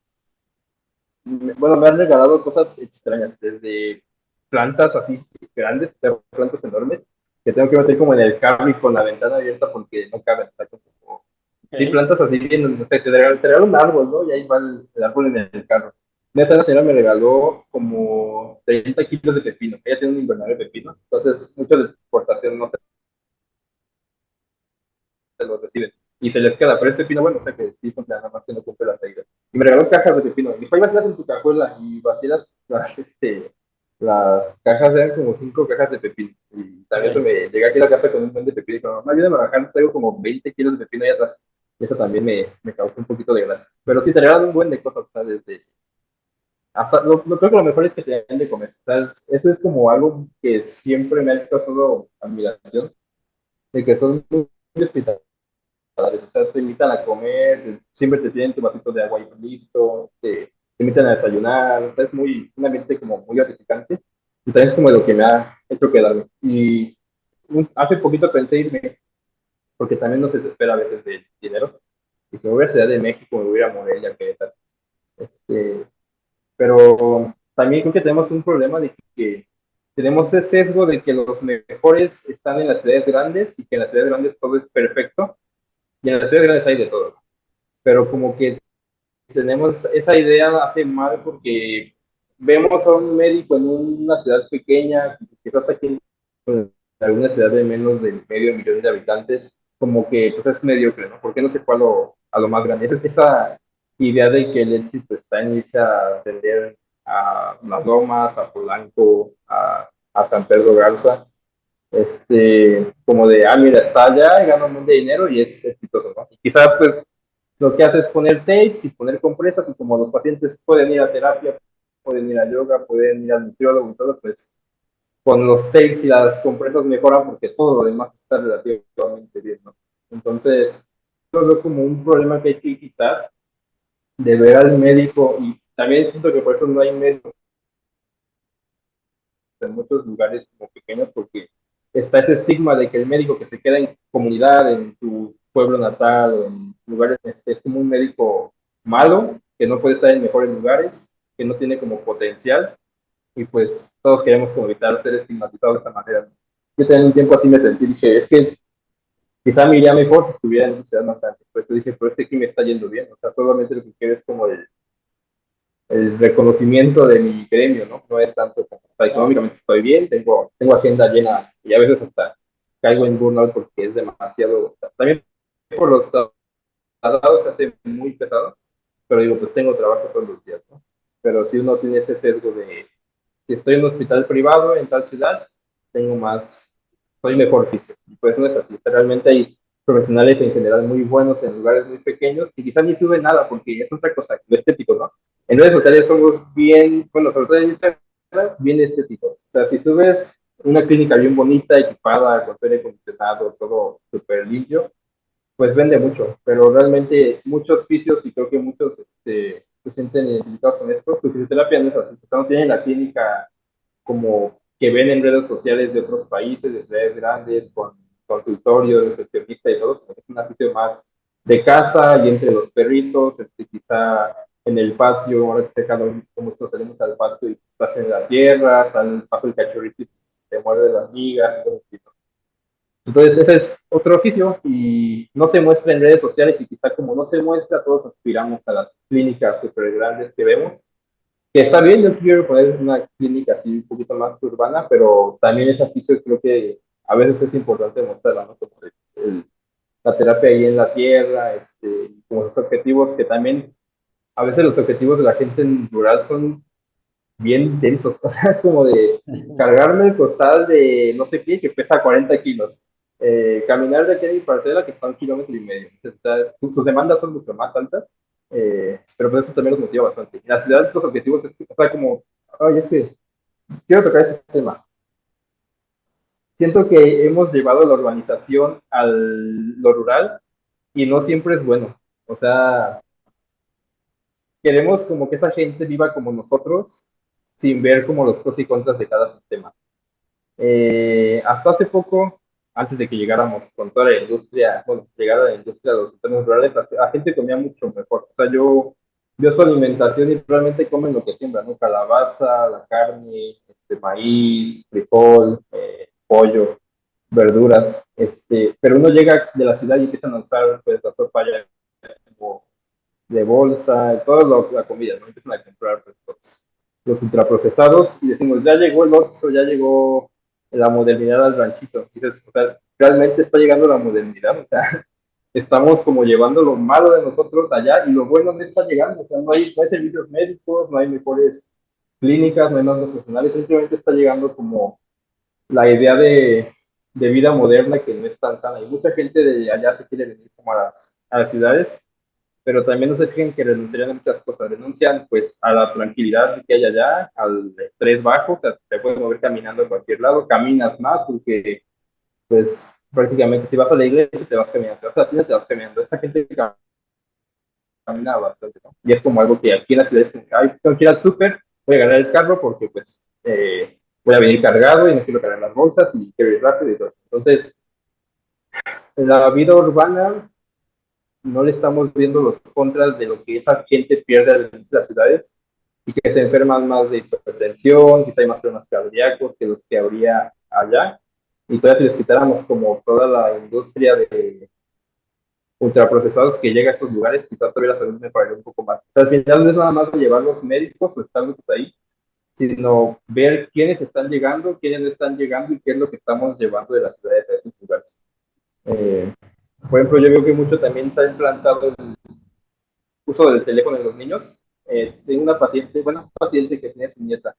bueno, me han regalado cosas extrañas, desde plantas así grandes, o sea, plantas enormes, que tengo que meter como en el carro y con la ventana abierta porque no caben, o sea, como, sí, Okay. plantas así bien, no sé, te regalan un árbol, ¿no? Y ahí va el árbol en el carro. Una vez la señora me regaló como 30 kilos de pepino. Ella tiene un invernadero de pepino, entonces mucha de exportación no se los reciben. Y se les queda, pero este pepino, bueno, o sea que sí funciona, nada más que no cumple las reglas. Y me regaló cajas de pepino. Y dijo, ahí vas en tu cajuela y vacías las cajas, eran como 5 cajas de pepino. Y también eso Okay. me llegué aquí a la casa con un buen de pepino y dijo, mamá, ayúdame a bajar, traigo como 20 kilos de pepino ahí atrás. Y eso también me causó un poquito de gracia. Pero sí, te regalan un buen de cosas, o sea, desde... Hasta, creo que lo mejor es que te den de comer. O sea, eso es como algo que siempre me ha causado admiración, de que son muy hospitalarios. O sea, te invitan a comer, siempre te tienen tu vasito de agua ahí listo, te invitan a desayunar, o sea, es muy, un ambiente como muy gratificante y también es como lo que me ha hecho quedarme. Y hace poquito pensé irme, porque también no se desespera a veces de dinero, y si me voy a Ciudad de México, me voy a Morelia, que tal. Este, pero también creo que tenemos un problema de que tenemos ese sesgo de que los mejores están en las ciudades grandes y que en las ciudades grandes todo es perfecto, y en las ciudades grandes hay de todo, pero como que tenemos esa idea hace mal porque vemos a un médico en una ciudad pequeña, quizás aquí en alguna ciudad de menos de medio millón de habitantes, como que pues es mediocre, ¿no? ¿Por qué no se fue a lo más grande? Esa idea de que el éxito está en irse a atender a Las Lomas, a Polanco, a San Pedro Garza, como de, mira, está allá y gana un montón de dinero y es exitoso, ¿no? Y quizás, pues, lo que hace es poner tapes y poner compresas y como los pacientes pueden ir a terapia, pueden ir a yoga, pueden ir al nutriólogo y todo, pues, con los tapes y las compresas mejoran porque todo lo demás está relativamente bien, ¿no? Entonces, yo lo veo como un problema que hay que quitar, de ver al médico y también siento que por eso no hay médicos en muchos lugares como pequeños porque está ese estigma de que el médico que se queda en comunidad, en tu pueblo natal o en lugares, es como un médico malo, que no puede estar en mejores lugares, que no tiene como potencial y pues todos queremos como evitar ser estigmatizados de esa manera. Yo también un tiempo así me sentí, dije, es que quizá me iría mejor si estuviera en una ciudad más grande. Pues dije, pero es que aquí me está yendo bien, o sea, solamente lo que quiero es como el reconocimiento de mi gremio, ¿no? No es tanto como, o sea, No, económicamente estoy bien, tengo agenda llena y a veces hasta caigo en burnout porque es demasiado, también por los traslados se hace muy pesado, pero digo, pues tengo trabajo todos los días, ¿no? Pero si uno tiene ese sesgo de, si estoy en un hospital privado en tal ciudad, tengo más, soy mejor físico. Y pues no es así. Realmente hay profesionales en general muy buenos en lugares muy pequeños que quizás ni suben nada porque es otra cosa, lo estético, ¿no? En redes sociales somos bien, bueno, sobre todo en Instagram, bien estéticos. O sea, si subes una clínica bien bonita, equipada, con aire acondicionado, todo súper limpio, pues vende mucho, pero realmente muchos fisios y creo que muchos se sienten identificados con esto. Su fisioterapia no es así, o sea, no tienen la clínica como que ven en redes sociales de otros países, de ciudades grandes, con consultorio, recepcionista y todo, sino que es una fisio más de casa y entre los perritos, quizá en el patio, ahora que como salimos al patio y estás en la tierra, está en el paso el cachorrito y te muerde las migas y todo eso. Entonces, ese es otro oficio y no se muestra en redes sociales y quizá como no se muestra, todos aspiramos a las clínicas súper grandes que vemos, que está bien, yo quiero poner una clínica así un poquito más urbana, pero también ese oficio creo que a veces es importante mostrarla, ¿no? Como la terapia ahí en la tierra, como esos objetivos que también, a veces los objetivos de la gente en rural son bien densos, o sea, como de cargarme el costal de no sé qué que pesa 40 kilos, caminar de aquí a mi parcela que está a 1,5 kilómetros, o sea, sus demandas son mucho más altas, pero pues eso también los motiva bastante. En la ciudad los objetivos es, o sea, como, oye, es que quiero tocar este tema. Siento que hemos llevado la urbanización a lo rural y no siempre es bueno. O sea, queremos como que esa gente viva como nosotros sin ver como los pros y contras de cada sistema. Hasta hace poco, antes de que llegáramos con toda la industria, bueno, llegara la industria de los entornos rurales, la gente comía mucho mejor. O sea, yo su alimentación y realmente comen lo que siembran, ¿no? Calabaza, la carne, maíz, frijol, pollo, verduras, pero uno llega de la ciudad y empiezan a usar pues la sopa ya como de bolsa, toda la comida, ¿no? Empiezan a comprar pues, los ultraprocesados y decimos, ya llegó el Oxxo, ya llegó la modernidad al ranchito. Y dices, o sea, realmente está llegando la modernidad, o sea, estamos como llevando lo malo de nosotros allá y lo bueno no está llegando, o sea, no hay servicios médicos, no hay mejores clínicas, no hay más profesionales, simplemente está llegando como la idea de vida moderna que no es tan sana. Y mucha gente de allá se quiere venir como a las ciudades, pero también no se fijan que renunciarían a muchas cosas. Renuncian pues a la tranquilidad que hay allá, al estrés bajo, o sea, te puedes mover caminando a cualquier lado, caminas más porque pues prácticamente si vas a la iglesia te vas caminando, si vas a la tienda te vas caminando. Esta gente camina bastante, ¿no? Y es como algo que aquí en la ciudad es como, ay, tengo que ir al súper, voy a agarrar el carro porque pues voy a venir cargado y no quiero cargar las bolsas y quiero ir rápido y todo. Entonces, en la vida urbana no le estamos viendo los contras de lo que esa gente pierde en las ciudades y que se enferman más de hipertensión, quizá hay más problemas cardíacos que los que habría allá. Y todavía si les quitáramos como toda la industria de ultraprocesados que llega a estos lugares, quizás todavía la salud me pararía un poco más. O sea, al final no es nada más de llevar los médicos o estar ahí, sino ver quiénes están llegando, quiénes no están llegando y qué es lo que estamos llevando de las ciudades a esos lugares. Eh, por ejemplo, yo veo que mucho también se ha implantado el uso del teléfono en los niños. Tengo una paciente, bueno, una paciente que tiene su nieta.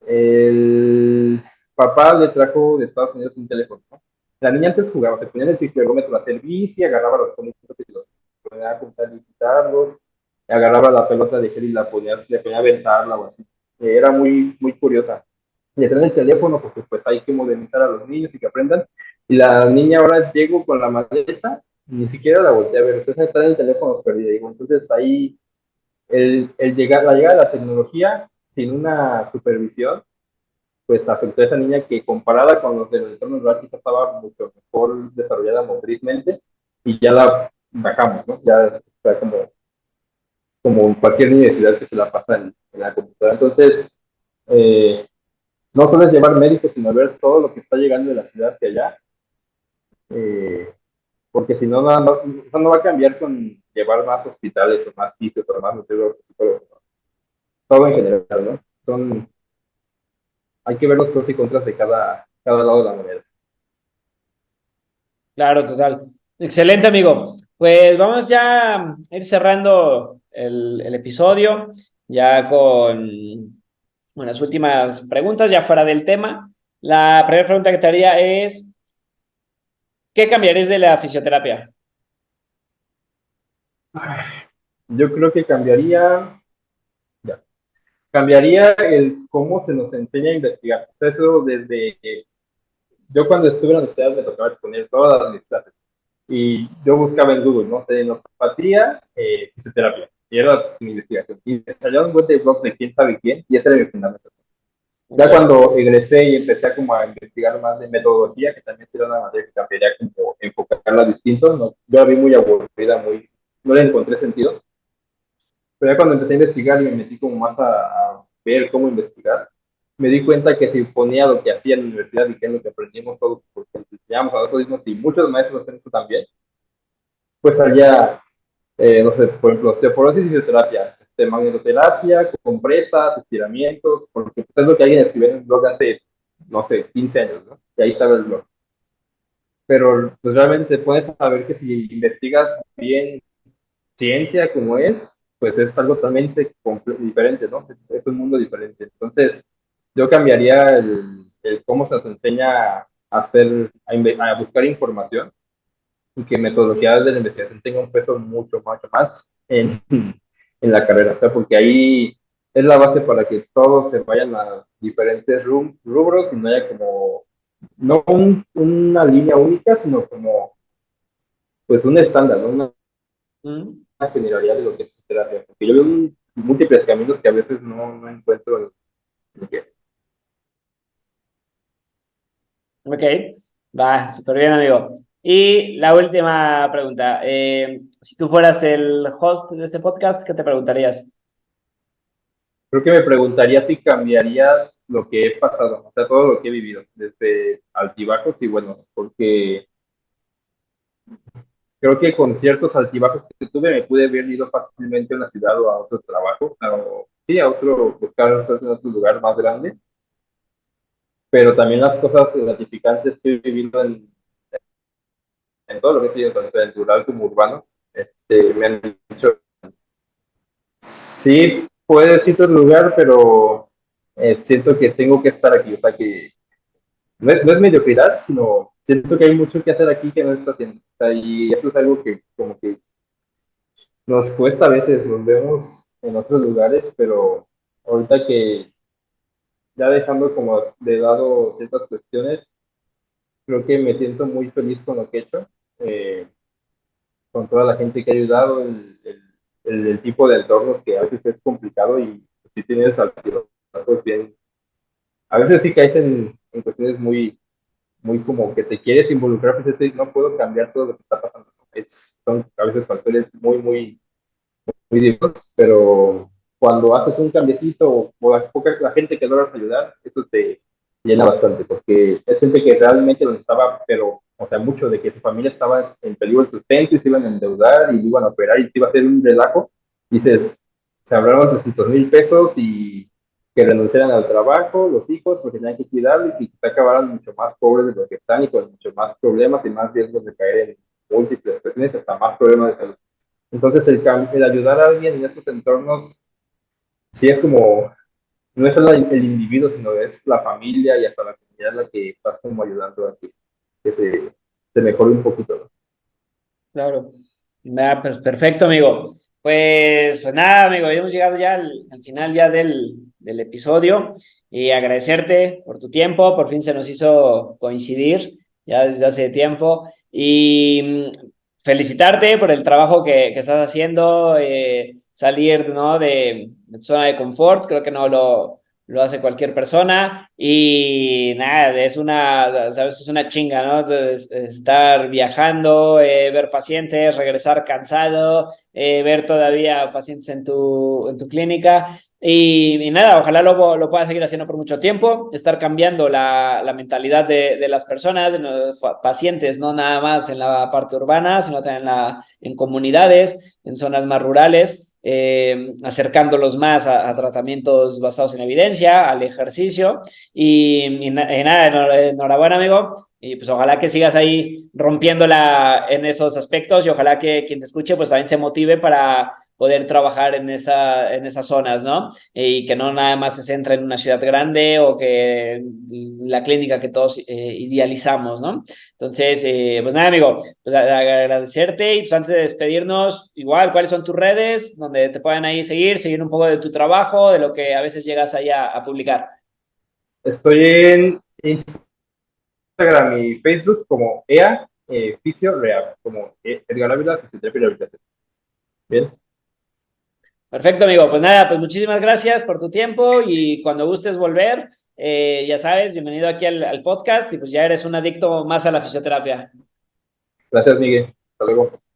El papá le trajo de Estados Unidos un teléfono, ¿no? La niña antes jugaba, se ponía en el ciclómetro a hacer bici, agarraba los conos y los ponía a juntar y quitarlos, agarraba la pelota de gel y le ponía a aventarla o así. Era muy, muy curiosa. Le traen el teléfono porque pues hay que modernizar a los niños y que aprendan. Y la niña ahora llegó con la maleta, ni siquiera la volteé a ver, usted está en el teléfono perdido. Digo, entonces ahí la llegada de la tecnología sin una supervisión pues afectó a esa niña que comparada con los del entorno rural quizá estaba mucho mejor desarrollada motrizmente y ya la bajamos, ¿no? Ya está como cualquier niño de ciudad que se la pasa en la computadora. Entonces, eh, no solo es llevar médicos, sino ver todo lo que está llegando de la ciudad hacia allá, eh, porque si no, no va a cambiar con llevar más hospitales o más sitios o más nutriólogos, todo en general, ¿no? Hay que ver los pros y contras de cada lado de la moneda. Claro, total. Excelente, amigo. Pues vamos ya a ir cerrando el episodio, ya con las últimas preguntas, ya fuera del tema. La primera pregunta que te haría es, ¿qué cambiarías de la fisioterapia? Yo creo que cambiaría el cómo se nos enseña a investigar. O sea, eso desde yo cuando estuve en la universidad me tocaba exponer todas mis clases. Y yo buscaba en Google, ¿no? Tendinopatía, fisioterapia. Y era mi investigación. Y me salía un buen de blogs de quién sabe quién, y ese era mi fundamento. Ya Ok. cuando egresé y empecé como a investigar más de metodología, que también sería una materia que cambiaría como enfocarla distinto, ¿no? Yo la vi muy aburrida, muy, no le encontré sentido. Pero ya cuando empecé a investigar y me metí como más a ver cómo investigar, me di cuenta que si ponía lo que hacía en la universidad y que es lo que aprendimos todos, porque enseñamos a nosotros mismos y muchos maestros hacen eso también, pues salía, no sé, por ejemplo, osteoporosis y fisioterapia, magnetoterapia, compresas, estiramientos, porque es lo que alguien escribió en un blog hace, no sé, 15 años, ¿no? Y ahí estaba el blog. Pero pues realmente puedes saber que si investigas bien ciencia como es, pues es algo totalmente diferente, ¿no? Es un mundo diferente. Entonces, yo cambiaría el cómo se nos enseña a hacer, a buscar información y que metodologías de la investigación tenga un peso mucho más en la carrera, o sea, porque ahí es la base para que todos se vayan a diferentes rubros y no haya como, no una línea única, sino como, pues un estándar, ¿no? Mm. Una generalidad de lo que es terapia, porque yo veo múltiples caminos que a veces no encuentro en qué. Ok, va, súper bien, amigo. Y la última pregunta. Si tú fueras el host de este podcast, ¿qué te preguntarías? Creo que me preguntaría si cambiaría lo que he pasado, o sea, todo lo que he vivido, desde altibajos y buenos, porque creo que con ciertos altibajos que tuve me pude haber ido fácilmente a una ciudad o a otro trabajo, o sí, a otro, buscar en otro lugar más grande, pero también las cosas gratificantes que he vivido en todo lo que he vivido, tanto en rural como urbano, me han dicho, sí, puedes ir a otro lugar, pero siento que tengo que estar aquí, o sea, que no es mediocridad, sino siento que hay mucho que hacer aquí que no está haciendo, o sea, y eso es algo que como que nos cuesta a veces, nos vemos en otros lugares, pero ahorita que ya dejando como de lado ciertas cuestiones, creo que me siento muy feliz con lo que he hecho, eh, con toda la gente que ha ayudado, el tipo de entornos que a veces es complicado y si tienes altibajos bien, a veces sí caes en cuestiones muy como que te quieres involucrar, pues no puedo cambiar todo lo que está pasando. Son a veces factores muy diversos, pero cuando haces un cambiecito o la gente que logras ayudar, eso te llena bastante, porque es gente que realmente lo necesitaba, pero, o sea, mucho de que su familia estaba en peligro de sustento y se iban a endeudar y iban a operar y se iba a hacer un relajo, dices, se hablaron 300,000 pesos y que renunciaran al trabajo, los hijos, porque tenían que cuidarlos y que se acabaran mucho más pobres de lo que están y con mucho más problemas y más riesgos de caer en múltiples cuestiones, hasta más problemas de salud. Entonces, el ayudar a alguien en estos entornos, sí es como, no es solo el individuo, sino es la familia y hasta la comunidad la que estás como ayudando a que se mejore un poquito, ¿no? Claro. Va, pues perfecto, amigo. Pues nada, amigo, hemos llegado ya al final ya del episodio y agradecerte por tu tiempo. Por fin se nos hizo coincidir ya desde hace tiempo y felicitarte por el trabajo que estás haciendo, salir, ¿no? de tu zona de confort. Creo que no lo hace cualquier persona y nada, es una, ¿sabes? Es una chinga, ¿no? Entonces, estar viajando, ver pacientes, regresar cansado, ver todavía pacientes en tu clínica y nada, ojalá lo puedas seguir haciendo por mucho tiempo, estar cambiando la mentalidad de las personas, de los pacientes, no nada más en la parte urbana, sino también en comunidades, en zonas más rurales, acercándolos más a tratamientos basados en evidencia, al ejercicio. Y nada, enhorabuena, amigo. Y pues ojalá que sigas ahí rompiéndola en esos aspectos y ojalá que quien te escuche pues también se motive para poder trabajar en esas zonas, ¿no? Y que no nada más se centre en una ciudad grande o que la clínica que todos idealizamos, ¿no? Entonces, pues nada, amigo, pues agradecerte y pues antes de despedirnos, igual, ¿cuáles son tus redes donde te puedan ahí seguir un poco de tu trabajo, de lo que a veces llegas ahí a publicar? Estoy en Instagram y Facebook como EA fisio real, como Edgar Ávila, fisioterapia y rehabilitación. Bien, Perfecto, amigo. Pues nada, pues muchísimas gracias por tu tiempo y cuando gustes volver, ya sabes, bienvenido aquí al podcast y pues ya eres un adicto más a la fisioterapia. gracias, Miguel. Hasta luego.